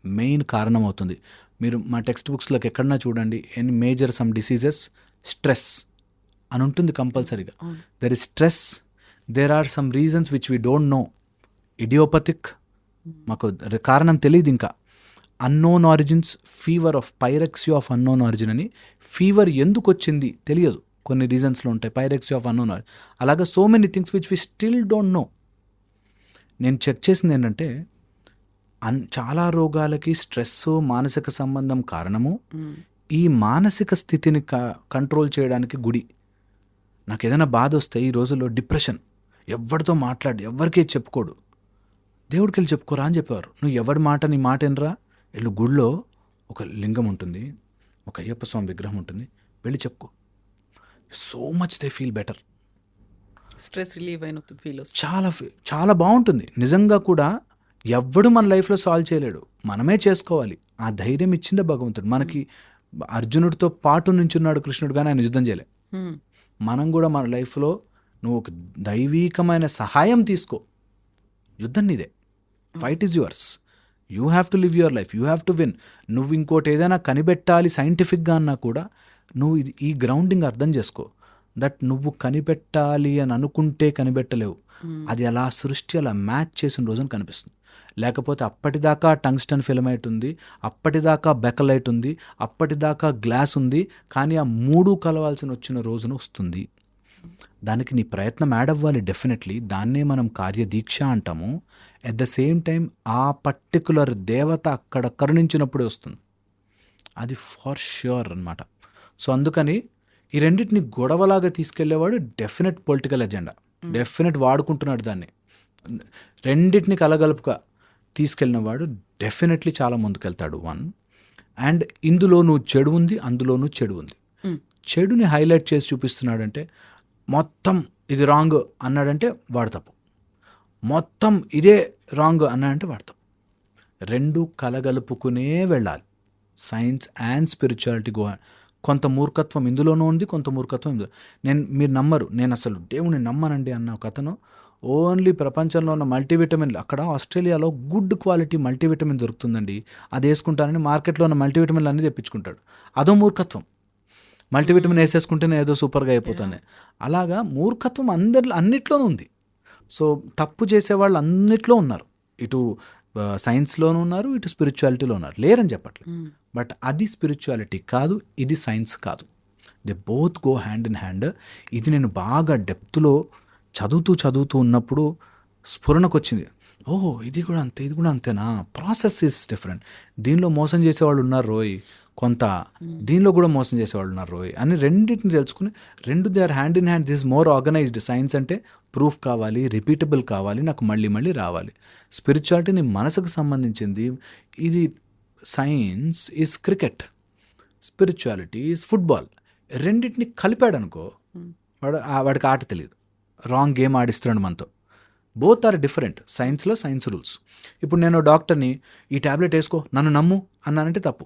మెయిన్ కారణమవుతుంది. మీరు మా టెక్స్ట్ బుక్స్లోకి ఎక్కడన్నా చూడండి, మేజర్ సమ్ డిసీజెస్, స్ట్రెస్ అని ఉంటుంది కంపల్సరీగా. There is stress, there are some reasons which we don't know. Idiopathic, మాకు కారణం తెలియదు. ఇంకా unknown origins, fever of pyrexia of unknown origin అని. ఫీవర్ ఎందుకు వచ్చింది తెలియదు, కొన్ని రీజన్స్లో ఉంటాయి. పైరెక్సీ ఆఫ్ అన్నోన్ ఆరిజిన్, అలాగా so many things which we still don't know. నేను చెక్ చేసింది ఏంటంటే, చాలా రోగాలకి స్ట్రెస్, మానసిక సంబంధం కారణము. ఈ మానసిక స్థితిని కంట్రోల్ చేయడానికి గుడి. నాకు ఏదైనా బాధ వస్తే ఈ రోజుల్లో డిప్రెషన్, ఎవరితో ఎవరికే చెప్పుకోడు, దేవుడికి వెళ్ళి చెప్పుకోరా అని చెప్పేవారు. నువ్వు ఎవరి మాట, నీ మాట ఎనరా, వెళ్ళు, గుళ్ళో ఒక లింగం ఉంటుంది, ఒక అయ్యప్ప స్వామి విగ్రహం ఉంటుంది, వెళ్ళి చెప్పుకో. So much they feel better. Stress relieve అయిన ఫీల్ చాలా చాలా బాగుంటుంది. నిజంగా కూడా ఎవ్వడు మన లైఫ్లో సాల్వ్ చేయలేడు, మనమే చేసుకోవాలి. ఆ ధైర్యం ఇచ్చిందే భగవంతుడు మనకి. అర్జునుడితో పాటు నుంచున్నాడు కృష్ణుడు, కానీ ఆయన యుద్ధం చేయలే. మనం కూడా మన లైఫ్లో నువ్వు ఒక దైవీకమైన సహాయం తీసుకో, యుద్ధం నీదే, fight is yours, you have to live your life, you have to win. నువ్వు ఇంకోటి ఏదైనా కనిపెట్టాలి సైంటిఫిక్గా అన్నా కూడా నువ్వు ఈ గ్రౌండింగ్ అర్థం చేసుకో. దట్ నువ్వు కనిపెట్టాలి అని అనుకుంటే కనిపెట్టలేవు, అది అలా సృష్టి అలా మ్యాచ్ చేసిన రోజున కనిపిస్తుంది. లేకపోతే అప్పటిదాకా టంగ్స్టన్ ఫిలమైట్ ఉంది, అప్పటిదాకా బెకలైట్ ఉంది, అప్పటిదాకా గ్లాస్ ఉంది, కానీ ఆ 3 కలవాల్సిన వచ్చిన రోజున వస్తుంది. దానికి నీ ప్రయత్నం యాడ్ అవ్వాలి డెఫినెట్లీ. దాన్నే మనం కార్యదీక్ష అంటాము. ఎట్ ద సేమ్ టైం ఆ పర్టికులర్ దేవత అక్కడ కరుణించినప్పుడే వస్తుంది, అది ఫర్ ష్యూర్ అనమాట. సో అందుకని ఈ రెండింటిని గొడవలాగా తీసుకెళ్లేవాడు డెఫినెట్ పొలిటికల్ ఎజెండా, డెఫినెట్ వాడుకుంటున్నాడు దాన్ని. రెండింటిని కలగలుపుగా తీసుకెళ్ళినవాడు డెఫినెట్లీ చాలా ముందుకెళ్తాడు. 1 అండ్ ఇందులోనూ చెడు ఉంది, అందులోనూ చెడు ఉంది. చెడుని హైలైట్ చేసి చూపిస్తున్నాడంటే, మొత్తం ఇది రాంగ్ అన్నాడంటే వాడు తప్పు, మొత్తం ఇదే రాంగ్ అన్నాడంటే వాడు తప్పు. 2 కలగలుపుకునే వెళ్ళాలి. సైన్స్ అండ్ స్పిరిచువాలిటీ కొంత మూర్ఖత్వం ఇందులోనూ ఉంది, కొంత మూర్ఖత్వం ఇందులో. మీరు నమ్మరు, నేను అసలు దేవుని నమ్మనండి అన్న ఒక అతను ఓన్లీ ప్రపంచంలో ఉన్న మల్టీవిటమిన్లు, అక్కడ ఆస్ట్రేలియాలో గుడ్ క్వాలిటీ మల్టీవిటమిన్ దొరుకుతుందండి, అది వేసుకుంటానని మార్కెట్లో ఉన్న మల్టీవిటమిన్లు అన్నీ తెప్పించుకుంటాడు. అదో మూర్ఖత్వం. మల్టీవిటమిన్ వేసేసుకుంటేనే ఏదో సూపర్గా అయిపోతుంది. అలాగా మూర్ఖత్వం అన్నిట్లోనూ ఉంది. సో తప్పు చేసేవాళ్ళు అన్నిట్లో ఉన్నారు. ఇటు సైన్స్లోనూ ఉన్నారు, ఇటు స్పిరిచువాలిటీలో ఉన్నారు, లేరని చెప్పట్లేదు. బట్ అది స్పిరిచువాలిటీ కాదు, ఇది సైన్స్ కాదు. They both go hand in hand. ఇది నేను బాగా డెప్త్లో చదువుతూ ఉన్నప్పుడు స్ఫురణకు వచ్చింది. ఓహో, ఇది కూడా అంతే, ఇది కూడా అంతేనా, ప్రాసెస్ ఈస్ డిఫరెంట్. దీనిలో మోసం చేసేవాళ్ళు ఉన్నారు రోయ్ కొంత, దీనిలో కూడా మోసం చేసేవాళ్ళు ఉన్నారు రోయ్ అని రెండింటిని తెలుసుకుని, they are hand in hand. This more organized. Science అంటే ప్రూఫ్ కావాలి, రిపీటబుల్ కావాలి, నాకు మళ్ళీ రావాలి. స్పిరిచువాలిటీ నీ మనసుకు సంబంధించింది. ఇది science is cricket, spirituality is football. రెండింటిని కలిపాడు అనుకో, వాడికి ఆట తెలియదు, రాంగ్ గేమ్ ఆడిస్తున్నాడు మనతో. Both are different. సైన్స్లో సైన్స్ రూల్స్. ఇప్పుడు నేను డాక్టర్ని, ఈ ట్యాబ్లెట్ వేసుకో, నన్ను నమ్ము అన్నానంటే తప్పు.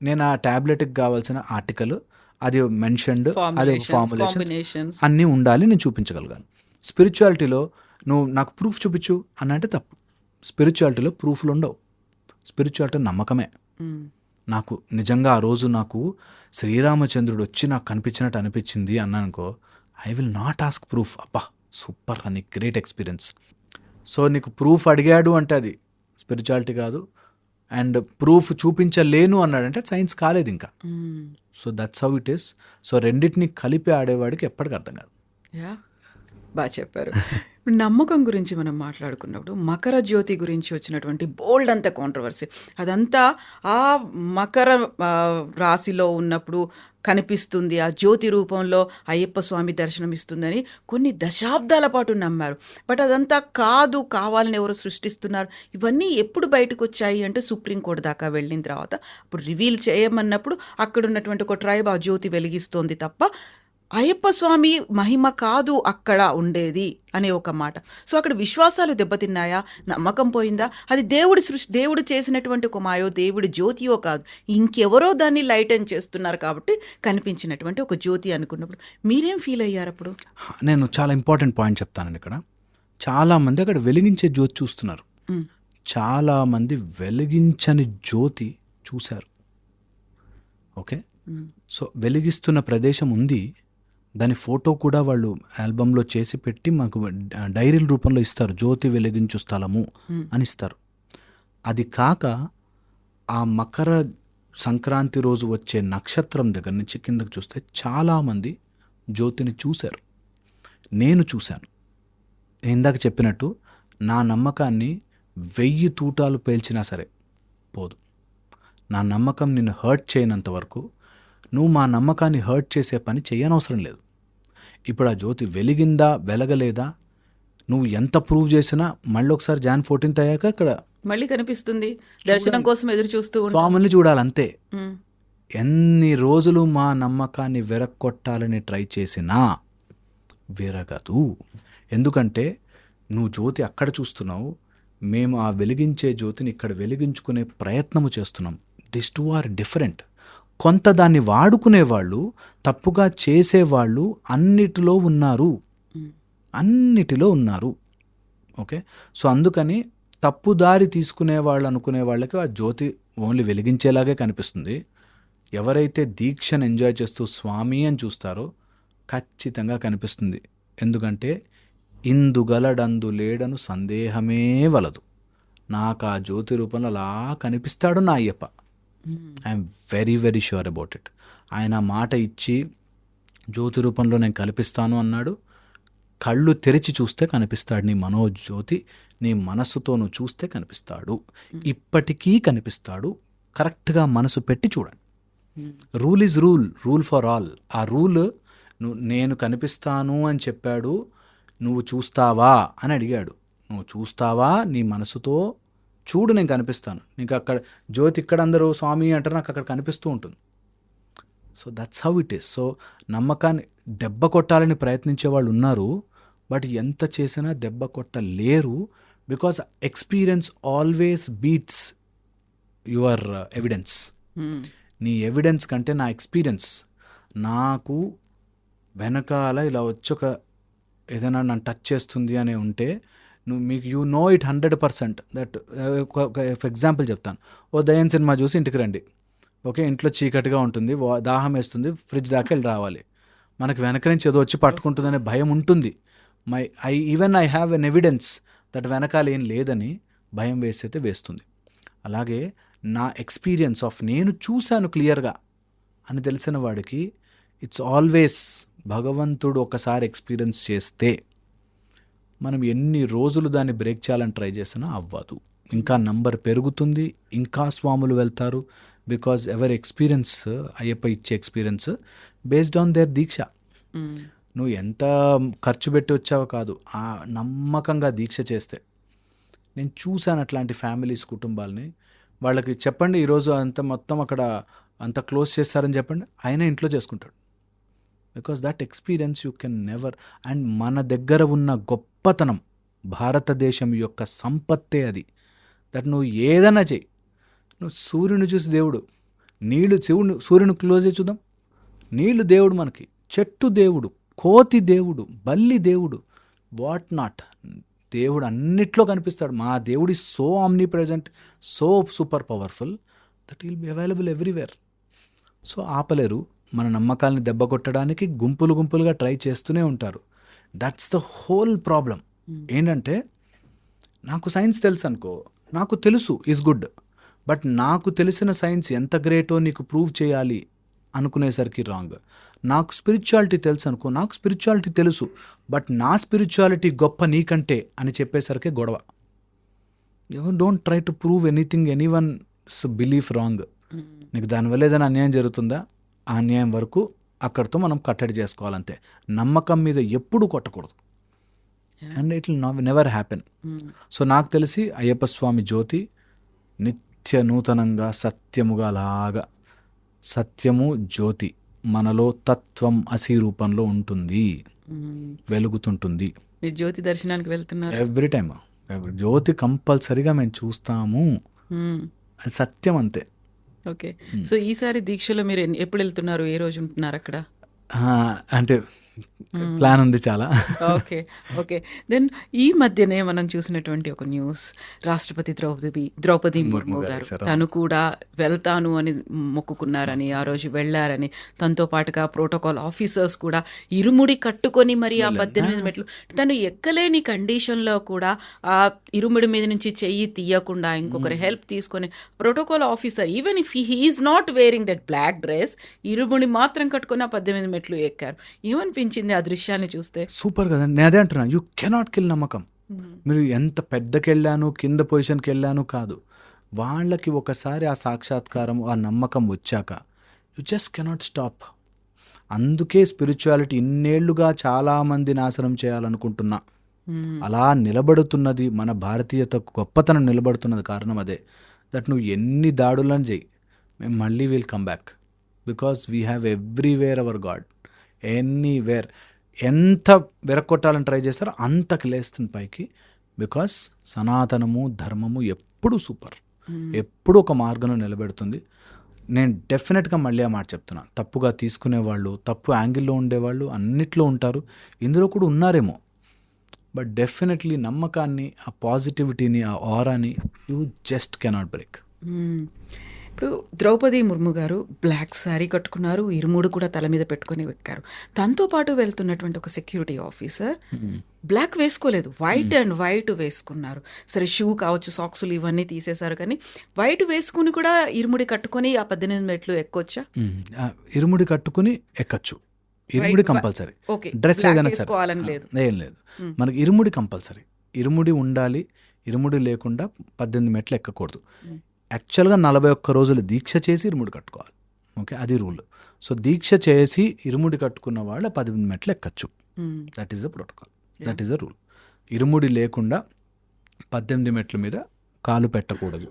నేను ఆ ట్యాబ్లెట్కి కావాల్సిన ఆర్టికల్, అది మెన్షన్డ్, అది ఫార్ములేషన్స్ అన్నీ ఉండాలి, నేను చూపించగలిగాను. స్పిరిచువాలిటీలో నువ్వు నాకు ప్రూఫ్ చూపించు అన్నంటే తప్పు. స్పిరిచువాలిటీలో ప్రూఫ్లు ఉండవు. స్పిరిచువాలిటీ నమ్మకమే. నాకు నిజంగా ఆ రోజు నాకు శ్రీరామచంద్రుడు వచ్చి నాకు కనిపించినట్టు అనిపించింది అన్నానుకో, I will not ask proof. అబ్బా సూపర్ అని, గ్రేట్ ఎక్స్పీరియన్స్. సో నీకు ప్రూఫ్ అడిగాడు అంటే అది స్పిరిచువాలిటీ కాదు, అండ్ ప్రూఫ్ చూపించలేను అన్నాడంటే సైన్స్ కాలేదు ఇంకా. So that's how it is. So రెండింటిని కలిపి ఆడేవాడికి ఎప్పటికీ అర్థం కాదు. బాగా చెప్పారు. నమ్మకం గురించి మనం మాట్లాడుకున్నప్పుడు మకర జ్యోతి గురించి వచ్చినటువంటి బోల్డ్ అంత కాంట్రవర్సీ, అదంతా ఆ మకర రాశిలో ఉన్నప్పుడు కనిపిస్తుంది, ఆ జ్యోతి రూపంలో అయ్యప్ప స్వామి దర్శనం ఇస్తుందని కొన్ని దశాబ్దాల పాటు నమ్మారు. బట్ అదంతా కాదు, కావాలని ఎవరు సృష్టిస్తున్నారు. ఇవన్నీ ఎప్పుడు బయటకు వచ్చాయి అంటే సుప్రీంకోర్టు దాకా వెళ్ళిన తర్వాత అప్పుడు రివీల్ చేయమన్నప్పుడు అక్కడ ఉన్నటువంటి ఒక ట్రైబ్ ఆ జ్యోతి వెలిగిస్తోంది తప్ప అయ్యప్ప స్వామి మహిమ కాదు అక్కడ ఉండేది అనే ఒక మాట. సో అక్కడ విశ్వాసాలు దెబ్బతిన్నాయా, నమ్మకం పోయిందా? అది దేవుడు చేసినటువంటి ఒక మాయో, దేవుడి జ్యోతియో కాదు, ఇంకెవరో దాన్ని లైటన్ చేస్తున్నారు కాబట్టి కనిపించినటువంటి ఒక జ్యోతి అనుకున్నప్పుడు మీరేం ఫీల్ అయ్యారు అప్పుడు? నేను చాలా ఇంపార్టెంట్ పాయింట్ చెప్తానండి. ఇక్కడ చాలామంది అక్కడ వెలిగించే జ్యోతి చూస్తున్నారు, చాలామంది వెలిగించని జ్యోతి చూశారు. ఓకే, సో వెలిగిస్తున్న ప్రదేశం ఉంది, దాని ఫోటో కూడా వాళ్ళు ఆల్బంలో చేసి పెట్టి మాకు డైరీల రూపంలో ఇస్తారు, జ్యోతి వెలిగించు స్థలము అని ఇస్తారు. అది కాక ఆ మకర సంక్రాంతి రోజు వచ్చే నక్షత్రం దగ్గర నుంచి కిందకు చూస్తే చాలామంది జ్యోతిని చూశారు. నేను చూశాను. ఇందాక చెప్పినట్టు నా నమ్మకాన్ని 1000 తూటాలు పేల్చినా సరే పోదు. నా నమ్మకం నిన్ను హర్ట్ చేయనంత వరకు నువ్వు మా నమ్మకాన్ని హర్ట్ చేసే పని చేయనవసరం లేదు. ఇప్పుడు ఆ జ్యోతి వెలిగిందా వెలగలేదా నువ్వు ఎంత ప్రూవ్ చేసినా మళ్ళీ ఒకసారి Jan 14th అయ్యాక అక్కడ మళ్ళీ కనిపిస్తుంది, దర్శనం కోసం ఎదురు చూస్తూ స్వామిని చూడాలంతే. ఎన్ని రోజులు మా నమ్మకాన్ని విరగొట్టాలని ట్రై చేసినా విరగదు. ఎందుకంటే నువ్వు జ్యోతి అక్కడ చూస్తున్నావు, మేము ఆ వెలిగించే జ్యోతిని ఇక్కడ వెలిగించుకునే ప్రయత్నము చేస్తున్నాం. This two are different. కొంత దాన్ని వాడుకునేవాళ్ళు, తప్పుగా చేసేవాళ్ళు అన్నిటిలో ఉన్నారు. ఓకే, సో అందుకని తప్పుదారి తీసుకునే వాళ్ళు అనుకునే వాళ్ళకి ఆ జ్యోతి ఓన్లీ వెలిగించేలాగే కనిపిస్తుంది. ఎవరైతే దీక్షను ఎంజాయ్ చేస్తూ స్వామి అని చూస్తారో ఖచ్చితంగా కనిపిస్తుంది. ఎందుకంటే ఇందుగలడందు లేడను సందేహమే వలదు. నాకు ఆ జ్యోతి రూపంలో అలా కనిపిస్తాడు నా Ayyappa. I'm very very sure about it. ఆయన మాట ఇచ్చి జ్యోతి రూపంలో నేను కల్పిస్తాను అన్నాడు. కళ్ళు తెరిచి చూస్తే కనిపిస్తాడు నీ మనోజ్యోతి, నీ మనస్సుతో నువ్వు చూస్తే కనిపిస్తాడు, ఇప్పటికీ కనిపిస్తాడు. కరెక్ట్గా మనసు పెట్టి చూడండి. Rule is rule for all. ఆ రూల్ నేను కనిపిస్తాను అని చెప్పాడు, నువ్వు చూస్తావా అని అడిగాడు. నువ్వు చూస్తావా, నీ మనసుతో చూడు, నేను కనిపిస్తాను నీకు. అక్కడ జ్యోతి ఇక్కడ అందరూ స్వామి అంటారు, నాకు అక్కడ కనిపిస్తూ ఉంటుంది. So that's how it is. So నమ్మకాన్ని దెబ్బ కొట్టాలని ప్రయత్నించే వాళ్ళు ఉన్నారు, బట్ ఎంత చేసినా దెబ్బ కొట్టలేరు. Because experience always beats your evidence. నీ ఎవిడెన్స్ కంటే నా ఎక్స్పీరియన్స్. నాకు వెనకాల ఇలా వచ్చి ఒక ఏదైనా నన్ను టచ్ చేస్తుంది అని ఉంటే నువ్వు మీకు you know it 100% that. For example చెప్తాను, ఓ దయ్యం సినిమా చూసి ఇంటికి రండి. ఓకే, ఇంట్లో చీకటిగా ఉంటుంది, దాహం వేస్తుంది, ఫ్రిడ్జ్ దాకా వెళ్ళి రావాలి. మనకు వెనక నుంచి ఏదో వచ్చి పట్టుకుంటుందనే భయం ఉంటుంది. I have an evidence that వెనకాల ఏం లేదని భయం వేసైతే వేస్తుంది. అలాగే నా ఎక్స్పీరియన్స్ ఆఫ్ నేను చూశాను క్లియర్గా అని తెలిసిన వాడికి ఇట్స్ ఆల్వేస్ భగవంతుడు ఒకసారి ఎక్స్పీరియన్స్ చేస్తే మనం ఎన్ని రోజులు దాన్ని బ్రేక్ చేయాలని ట్రై చేసినా అవ్వదు. ఇంకా నంబర్ పెరుగుతుంది, ఇంకా స్వాములు వెళ్తారు. బికాజ్ ఎవరి ఎక్స్పీరియన్స్, అయ్యప్ప ఇచ్చే ఎక్స్పీరియన్స్ బేస్డ్ ఆన్ దేర్ దీక్ష. నువ్వు ఎంత ఖర్చు పెట్టి వచ్చావో కాదు, ఆ నమ్మకంగా దీక్ష చేస్తే. నేను చూశాను అట్లాంటి ఫ్యామిలీస్, కుటుంబాలని. వాళ్ళకి చెప్పండి ఈరోజు అంత మొత్తం అక్కడ అంత క్లోజ్ చేస్తారని చెప్పండి, ఆయన ఇంట్లో చేసుకుంటాడు. Because that experience you can never. And మన దగ్గర ఉన్న గొప్పతనం, భారతదేశం యొక్క సంపత్తే అది. దట్ నువ్వు ఏదైనా చెయ్యి. నువ్వు సూర్యుని చూసి దేవుడు, నీళ్ళు సూర్యుని క్లోజ్ చేసి చూద్దాం, నీళ్ళు దేవుడు మనకి, చెట్టు దేవుడు, కోతి దేవుడు, బల్లి దేవుడు, వాట్ నాట్ దేవుడు అన్నిట్లో కనిపిస్తాడు. మా దేవుడి so omni present, so super powerful that will be available everywhere. So ఆపలేరు. మన నమ్మకాలని దెబ్బ కొట్టడానికి గుంపులుగా ట్రై చేస్తూనే ఉంటారు. That's the whole problem. ఏంటంటే నాకు సైన్స్ తెలుసు అనుకో, నాకు తెలుసు ఈజ్ గుడ్, బట్ నాకు తెలిసిన సైన్స్ ఎంత గ్రేటో నీకు ప్రూవ్ చేయాలి అనుకునేసరికి రాంగ్. నాకు స్పిరిచువాలిటీ తెలుసు అనుకో, నాకు స్పిరిచువాలిటీ తెలుసు, బట్ నా స్పిరిచువాలిటీ గొప్ప నీకంటే అని చెప్పేసరికి గొడవ. You don't try to prove anything, any once belief wrong. నీకు దానివల్ల ఏదైనా అన్యాయం జరుగుతుందా, ఆ అన్యాయం వరకు అక్కడితో మనం కట్టడి చేసుకోవాలంతే. నమ్మకం మీద ఎప్పుడు కొట్టకూడదు. And it will never happen. So నాకు తెలిసి అయ్యప్ప స్వామి జ్యోతి నిత్య నూతనంగా సత్యముగా అలాగా, సత్యము జ్యోతి మనలో తత్వం అసి రూపంలో ఉంటుంది, వెలుగుతుంటుంది. మీరు జ్యోతి దర్శనానికి వెళ్తున్నారు? ఎవ్రీ టైమ్ జ్యోతి కంపల్సరీగా మేము చూస్తాము. అది సత్యం అంతే. ఓకే. సో ఈసారి దీక్షలో మీరు ఎప్పుడు వెళ్తున్నారు, ఏ రోజు ఉంటున్నారు అక్కడ? అంటే ప్లాన్ ఉంది చాలా. ఓకే. దెన్ ఈ మధ్యనే మనం చూసినటువంటి ఒక న్యూస్, రాష్ట్రపతి ద్రౌపది ముర్ము గారు తను కూడా వెళ్తాను అని మొక్కుకున్నారని, ఆ రోజు వెళ్ళారని, తనతో పాటుగా ప్రోటోకాల్ ఆఫీసర్స్ కూడా ఇరుముడి కట్టుకొని మరి ఆ 18 మెట్లు తను ఎక్కలేని కండిషన్లో కూడా ఆ ఇరుముడి మీద నుంచి చెయ్యి తీయకుండా ఇంకొకరి హెల్ప్ తీసుకొని protocol officer, even if he is not wearing that black dress, ఇరుముడి మాత్రం కట్టుకొని ఆ 18 మెట్లు ఎక్కారు. ఏమనిపించింది ఆ దృశ్యాన్ని చూస్తే? సూపర్ కదా. నేను అదే అంటున్నా, యూ కెనాట్ కిల్ నమ్మకం. మీరు ఎంత పెద్దకెళ్ళాను, కింద పొజిషన్కి వెళ్ళాను కాదు, వాళ్ళకి ఒకసారి ఆ సాక్షాత్కారం, ఆ నమ్మకం వచ్చాక యు జస్ట్ కెనాట్ స్టాప్. అందుకే స్పిరిచువాలిటీ ఇన్నేళ్లుగా చాలామంది నాశనం చేయాలనుకుంటున్నా అలా నిలబడుతున్నది. మన భారతీయత గొప్పతనం నిలబడుతున్నది కారణం అదే. దట్ నువ్వు ఎన్ని దాడులను చెయ్యి, మేము మళ్ళీ will come back. Because we have everywhere hour God, anywhere. ఎంత వెరక్కొట్టాలని ట్రై చేస్తారో అంతకు లేస్తుంది పైకి. బికాస్ సనాతనము, ధర్మము ఎప్పుడు సూపర్, ఎప్పుడు ఒక మార్గంలో నిలబెడుతుంది. నేను డెఫినెట్గా మళ్ళీ ఆ మాట చెప్తున్నా, తప్పుగా తీసుకునేవాళ్ళు, తప్పు యాంగిల్లో ఉండేవాళ్ళు అన్నిట్లో ఉంటారు, ఇందులో కూడా ఉన్నారేమో. బట్ డెఫినెట్లీ నమ్మకాన్ని, ఆ పాజిటివిటీని, ఆ ఆరాని యూ జస్ట్ కెనాట్ బ్రేక్. ఇప్పుడు ద్రౌపది ముర్ము గారు బ్లాక్ శారీ కట్టుకున్నారు, ఇరుముడు కూడా తల మీద పెట్టుకొని ఎక్కారు. తనతో పాటు వెళ్తున్నటువంటి ఒక సెక్యూరిటీ ఆఫీసర్ బ్లాక్ వేసుకోలేదు, వైట్ అండ్ వైట్ వేసుకున్నారు. సరే, షూ కావచ్చు, సాక్సులు ఇవన్నీ తీసేశారు, కానీ వైట్ వేసుకుని కూడా ఇరుముడి కట్టుకొని ఆ 18 మెట్లు ఎక్కొచ్చా? ఇరుముడి కట్టుకుని ఎక్కచ్చు, ఇరుముడి కంపల్సరీ. డ్రెస్ ఏదైనా వేసుకోవాలని లేదు, ఏం లేదు. మనకి ఇరుముడి కంపల్సరీ, ఇరుముడి ఉండాలి. ఇరుముడి లేకుండా 18 మెట్లు ఎక్కకూడదు. యాక్చువల్గా 41 రోజులు దీక్ష చేసి ఇరుముడి కట్టుకోవాలి. ఓకే, అది రూల్. సో దీక్ష చేసి ఇరుముడి కట్టుకున్న వాళ్ళు 18 మెట్లు ఎక్కచ్చు. That is the protocol, that is the rule. ఇరుముడి లేకుండా 18 మెట్ల మీద కాలు పెట్టకూడదు.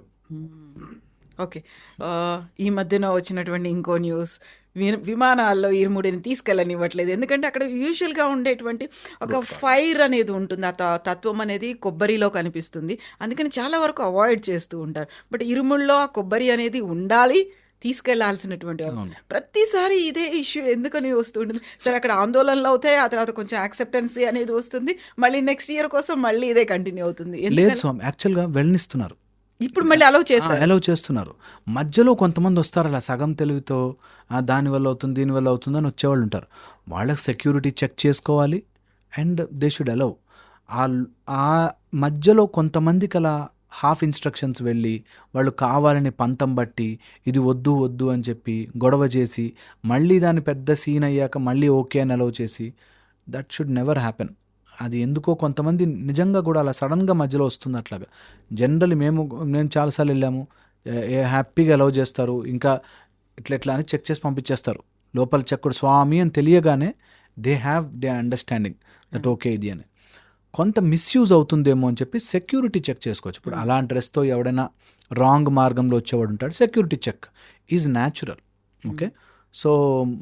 ఓకే. ఈ మధ్యన వచ్చినటువంటి ఇంకో న్యూస్, విమానాల్లో ఇరుముడిని తీసుకెళ్ళనివ్వట్లేదు. ఎందుకంటే అక్కడ యూజువల్గా ఉండేటువంటి ఒక ఫైర్ అనేది ఉంటుంది, ఆ తత్వం అనేది కొబ్బరిలో కనిపిస్తుంది, అందుకని చాలా వరకు అవాయిడ్ చేస్తూ ఉంటారు. బట్ ఇరుముడిలో ఆ కొబ్బరి అనేది ఉండాలి, తీసుకెళ్లాల్సినటువంటి వారు. అవును. ప్రతిసారి ఇదే ఇష్యూ ఎందుకని వస్తుంటుంది? సరే అక్కడ ఆందోళనలు అవుతాయి. ఆ తర్వాత కొంచెం యాక్సెప్టెన్సీ అనేది వస్తుంది. మళ్ళీ నెక్స్ట్ ఇయర్ కోసం మళ్ళీ ఇదే కంటిన్యూ అవుతుంది. లేదు ఎందుకని? స్వామి, యాక్చువల్‌గా వెళ్ళనిస్తున్నారు. ఇప్పుడు మళ్ళీ అలౌ చేశారు. అలౌ చేస్తున్నారు. మధ్యలో కొంతమంది వస్తారు అలా సగం తెలివితో దానివల్ల అవుతుంది, దీనివల్ల అవుతుంది అని వచ్చేవాళ్ళు ఉంటారు. వాళ్ళకి సెక్యూరిటీ చెక్ చేసుకోవాలి అండ్ దే షుడ్ అలౌ. ఆ మధ్యలో కొంతమందికి అలా హాఫ్ ఇన్స్ట్రక్షన్స్ వెళ్ళి వాళ్ళు కావాలని పంతం బట్టి ఇది వద్దు వద్దు అని చెప్పి గొడవ చేసి మళ్ళీ దాని పెద్ద సీన్ అయ్యాక మళ్ళీ ఓకే అని అలౌ చేసి దట్ షుడ్ నెవర్ హ్యాపెన్. అది ఎందుకో కొంతమంది నిజంగా కూడా అలా సడన్గా మధ్యలో వస్తుంది అట్లాగా. జనరల్లీ నేను చాలాసార్లు వెళ్ళాము, హ్యాపీగా అలౌ చేస్తారు. ఇంకా ఇట్లా అని చెక్ చేసి పంపించేస్తారు. లోపల చెక్కుడు స్వామి అని తెలియగానే దే అండర్స్టాండింగ్ దట్ ఓకే ఇది అని. కొంత మిస్యూజ్ అవుతుందేమో అని చెప్పి సెక్యూరిటీ చెక్ చేసుకోవచ్చు. ఇప్పుడు అలాంటి డ్రెస్తో ఎవడైనా రాంగ్ మార్గంలో వచ్చేవాడు ఉంటాడు, security check is natural. Okay, so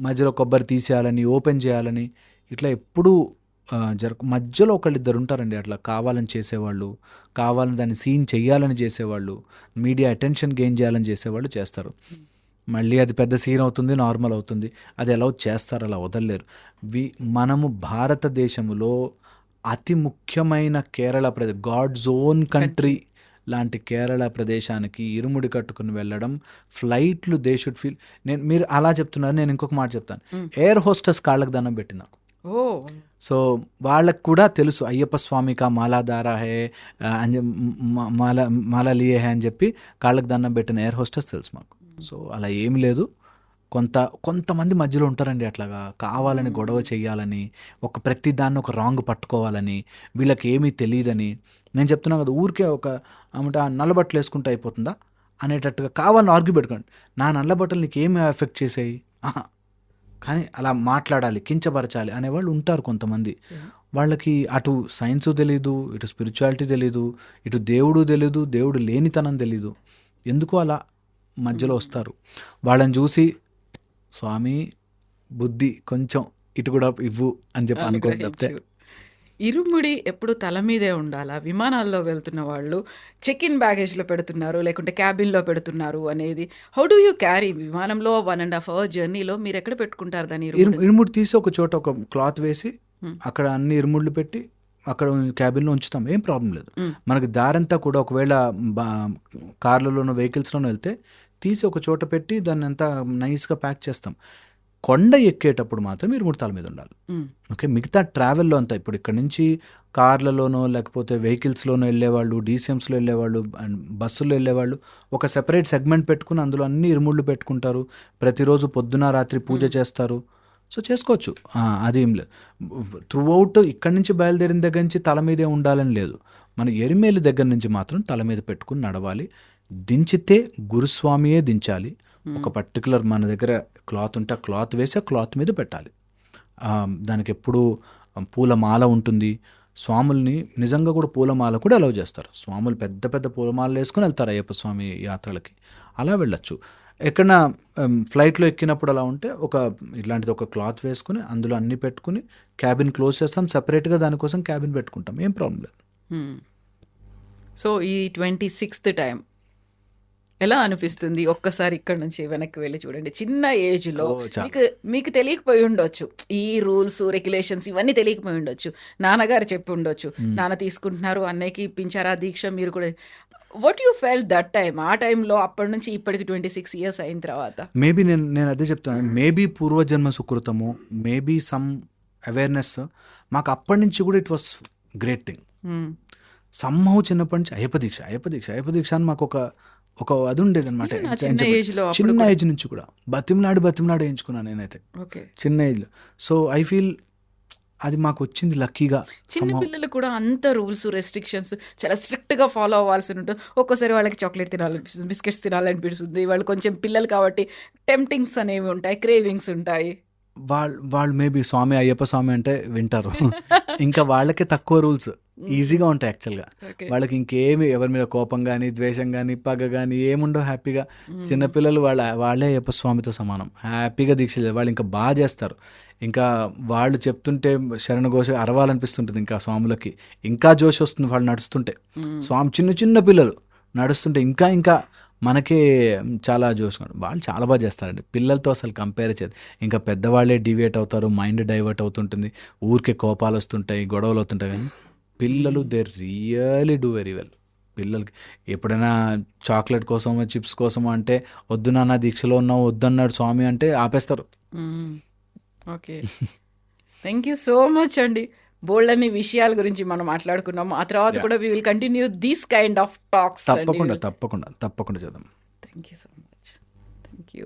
మధ్యలో కొబ్బరి తీసేయాలని ఓపెన్ చేయాలని ఇట్లా ఎప్పుడూ మధ్యలో ఒకళ్ళిద్దరు ఉంటారండి అట్లా కావాలని చేసేవాళ్ళు, కావాలని దాన్ని సీన్ చెయ్యాలని చేసేవాళ్ళు, మీడియా అటెన్షన్ గెయిన్ చేయాలని చేసేవాళ్ళు చేస్తారు. మళ్ళీ అది పెద్ద సీన్ అవుతుంది, నార్మల్ అవుతుంది. అది ఎలా చేస్తారు, అలా వదలలేరు. మనము భారతదేశంలో అతి ముఖ్యమైన కేరళ ప్రదేశ్, గాడ్స్ ఓన్ కంట్రీ లాంటి కేరళ ప్రదేశానికి ఇరుముడి కట్టుకుని వెళ్ళడం, ఫ్లైట్లు దే షుడ్ ఫీల్. మీరు అలా చెప్తున్నారు, నేను ఇంకొక మాట చెప్తాను. ఎయిర్ హోస్టెస్ కాళ్ళకు దండం పెట్టి నాకు. సో వాళ్ళకు కూడా తెలుసు అయ్యప్ప స్వామికా మాలాదారా హే అని మాలా లియే హే అని చెప్పి కాళ్ళకు దండం పెట్టిన ఎయిర్ హోస్టెస్ తెలుసు మాకు. సో అలా ఏమి లేదు. కొంతమంది మధ్యలో ఉంటారండి అట్లాగా కావాలని గొడవ చేయాలని, ప్రతి దాన్ని ఒక రాంగ్ పట్టుకోవాలని, వీళ్ళకి ఏమీ తెలియదని. నేను చెప్తున్నాను కదా, ఊరికే నల్లబట్టలు వేసుకుంటే అయిపోతుందా అనేటట్టుగా కావాలని ఆర్గ్యూ పెట్టుకోండి. నా నల్లబట్టలు నీకు ఏమి ఎఫెక్ట్ చేసాయి, కానీ అలా మాట్లాడాలి, కించపరచాలి అనేవాళ్ళు ఉంటారు కొంతమంది. వాళ్ళకి అటు సైన్సు తెలీదు, ఇటు స్పిరిచువాలిటీ తెలీదు, ఇటు దేవుడు తెలీదు, దేవుడు లేనితనం తెలీదు. ఎందుకు అలా మధ్యలో వస్తారు. వాళ్ళని చూసి స్వామి బుద్ధి కొంచెం ఇటు కూడా ఇవ్వు అని చెప్పి అనుకోండి తప్పితే. ఇరుముడి ఎప్పుడు తల మీదే ఉండాలా? విమానాల్లో వెళ్తున్న వాళ్ళు చెక్ ఇన్ బ్యాగేజ్లో పెడుతున్నారు, లేకుంటే క్యాబిన్లో పెడుతున్నారు అనేది హౌ డూ యూ క్యారీ? విమానంలో 1.5 hour జర్నీలో మీరు ఎక్కడ పెట్టుకుంటారు దాన్ని? ఇరుముడి తీసి ఒక చోట ఒక క్లాత్ వేసి అక్కడ అన్ని ఇరుముళ్ళు పెట్టి అక్కడ క్యాబిన్లో ఉంచుతాం, ఏం ప్రాబ్లం లేదు. మనకి దారంతా కూడా ఒకవేళ కార్లలోనో వెహికల్స్లోనో వెళ్తే తీసి ఒక చోట పెట్టి దాన్ని అంతా నైస్గా ప్యాక్ చేస్తాం. కొండ ఎక్కేటప్పుడు మాత్రం ఇరుముడి తల మీద ఉండాలి. ఓకే, మిగతా ట్రావెల్లో అంతా ఇప్పుడు ఇక్కడ నుంచి కార్లలోనో లేకపోతే వెహికల్స్లోనో వెళ్ళేవాళ్ళు, డీసీఎంస్లో వెళ్ళేవాళ్ళు, బస్సులో వెళ్ళేవాళ్ళు ఒక సెపరేట్ సెగ్మెంట్ పెట్టుకుని అందులో అన్ని ఇరుముళ్ళు పెట్టుకుంటారు. ప్రతిరోజు పొద్దున రాత్రి పూజ చేస్తారు. సో చేసుకోవచ్చు, అదేం లేదు. త్రూఅవుట్ ఇక్కడి నుంచి బయలుదేరిన దగ్గర నుంచి తల మీదే ఉండాలని లేదు. మన ఎరిమేలి దగ్గర నుంచి మాత్రం తల మీద పెట్టుకుని నడవాలి. దించితే గురుస్వామియే దించాలి. ఒక పర్టికులర్ మన దగ్గర క్లాత్ ఉంటే ఆ క్లాత్ వేసి ఆ క్లాత్ మీద పెట్టాలి. దానికి ఎప్పుడు పూలమాల ఉంటుంది. స్వాముల్ని నిజంగా కూడా పూలమాల కూడా అలౌ చేస్తారు. స్వాములు పెద్ద పెద్ద పూలమాలలు వేసుకుని వెళ్తారు అయ్యప్ప స్వామి యాత్రలకి, అలా వెళ్ళొచ్చు. ఎక్కడన్నా ఫ్లైట్లో ఎక్కినప్పుడు అలా ఉంటే ఇట్లాంటిది ఒక క్లాత్ వేసుకుని అందులో అన్నీ పెట్టుకుని క్యాబిన్ క్లోజ్ చేస్తాం, సపరేట్గా దానికోసం క్యాబిన్ పెట్టుకుంటాం, ఏం ప్రాబ్లం లేదు. సో ఈ 26th టైం ఎలా అనిపిస్తుంది? ఒక్కసారి ఇక్కడ నుంచి వెనక్కి వెళ్ళి చూడండి. చిన్న ఏజ్లో మీకు తెలియకపోయి ఉండొచ్చు, ఈ రూల్స్ రెగ్యులేషన్స్ ఇవన్నీ తెలియకపోయి ఉండొచ్చు. నాన్నగారు చెప్పి ఉండొచ్చు, నాన్న తీసుకుంటున్నారు, అన్నయ్యకి ఇప్పించారా దీక్ష, మీరు కూడా. What you felt that time? ఆ టైంలో అప్పటి నుంచి ఇప్పటికి 26 years అయిన తర్వాత మేబీ నేను అదే చెప్తాను. మేబీ పూర్వజన్మ సుకృతము, మేబీ సమ్ అవేర్నెస్ మాకు అప్పటి నుంచి కూడా it was great thing. Somehow చిన్నప్పటి నుంచి అయ్యప్ప దీక్ష అని మాకు ఒక అది ఉండేది అనమాట. చిన్న ఏజ్ నుంచి కూడా బతిమలాడి వేయించుకున్నాను నేనైతే చిన్న ఏజ్లో. సో ఐ ఫీల్ అది మాకు వచ్చింది లక్కీగా. చిన్న పిల్లలు కూడా అంత రూల్స్ రెస్ట్రిక్షన్స్ చాలా స్ట్రిక్ట్గా ఫాలో అవ్వాల్సి ఉంటుంది. ఒక్కోసారి వాళ్ళకి చాక్లెట్ తినాలనిపిస్తుంది, బిస్కెట్స్ తినాలనిపిస్తుంది. వాళ్ళు కొంచెం పిల్లలు కాబట్టి టెంప్టింగ్స్ అనేవి ఉంటాయి, క్రేవింగ్స్ ఉంటాయి. వాళ్ళు మేబీ అయ్యప్ప స్వామి అంటే వింటారు. ఇంకా వాళ్ళకే తక్కువ రూల్స్ ఈజీగా ఉంటాయి యాక్చువల్గా. వాళ్ళకి ఇంకేమి ఎవరి మీద కోపం కానీ ద్వేషం కానీ పగ కానీ ఏముండవు. హ్యాపీగా చిన్నపిల్లలు వాళ్ళే అయ్యప్ప స్వామితో సమానం, హ్యాపీగా దీక్ష వాళ్ళు ఇంకా బాగా చేస్తారు. ఇంకా వాళ్ళు చెప్తుంటే శరణ ఘోష అరవాలనిపిస్తుంటుంది. ఇంకా స్వాములకి ఇంకా జోష్ వస్తుంది వాళ్ళు నడుస్తుంటే. స్వామి చిన్న పిల్లలు నడుస్తుంటే ఇంకా మనకే చాలా చూసుకోండి, వాళ్ళు చాలా బాగా చేస్తారండి. పిల్లలతో అసలు కంపేర్ చేయదు. ఇంకా పెద్దవాళ్ళే డివేట్ అవుతారు, మైండ్ డైవర్ట్ అవుతుంటుంది, ఊరికే కోపాలు వస్తుంటాయి, గొడవలు అవుతుంటాయి. కానీ పిల్లలు they really do very well. పిల్లలకి ఎప్పుడైనా చాక్లెట్ కోసమో చిప్స్ కోసమో అంటే, వద్దు నాన్న దీక్షలో ఉన్నావు వద్దన్నాడు స్వామి అంటే ఆపేస్తారు. Okay, thank you so much అండి. బోల్డ్ అన్ని విషయాల గురించి మనం మాట్లాడుకున్నాము. ఆ తర్వాత Yeah. కూడా we will continue these kind of talks అండి. తప్పకుండా తప్పకుండా తప్పకుండా చేద్దాం. Thank you so much. Thank you.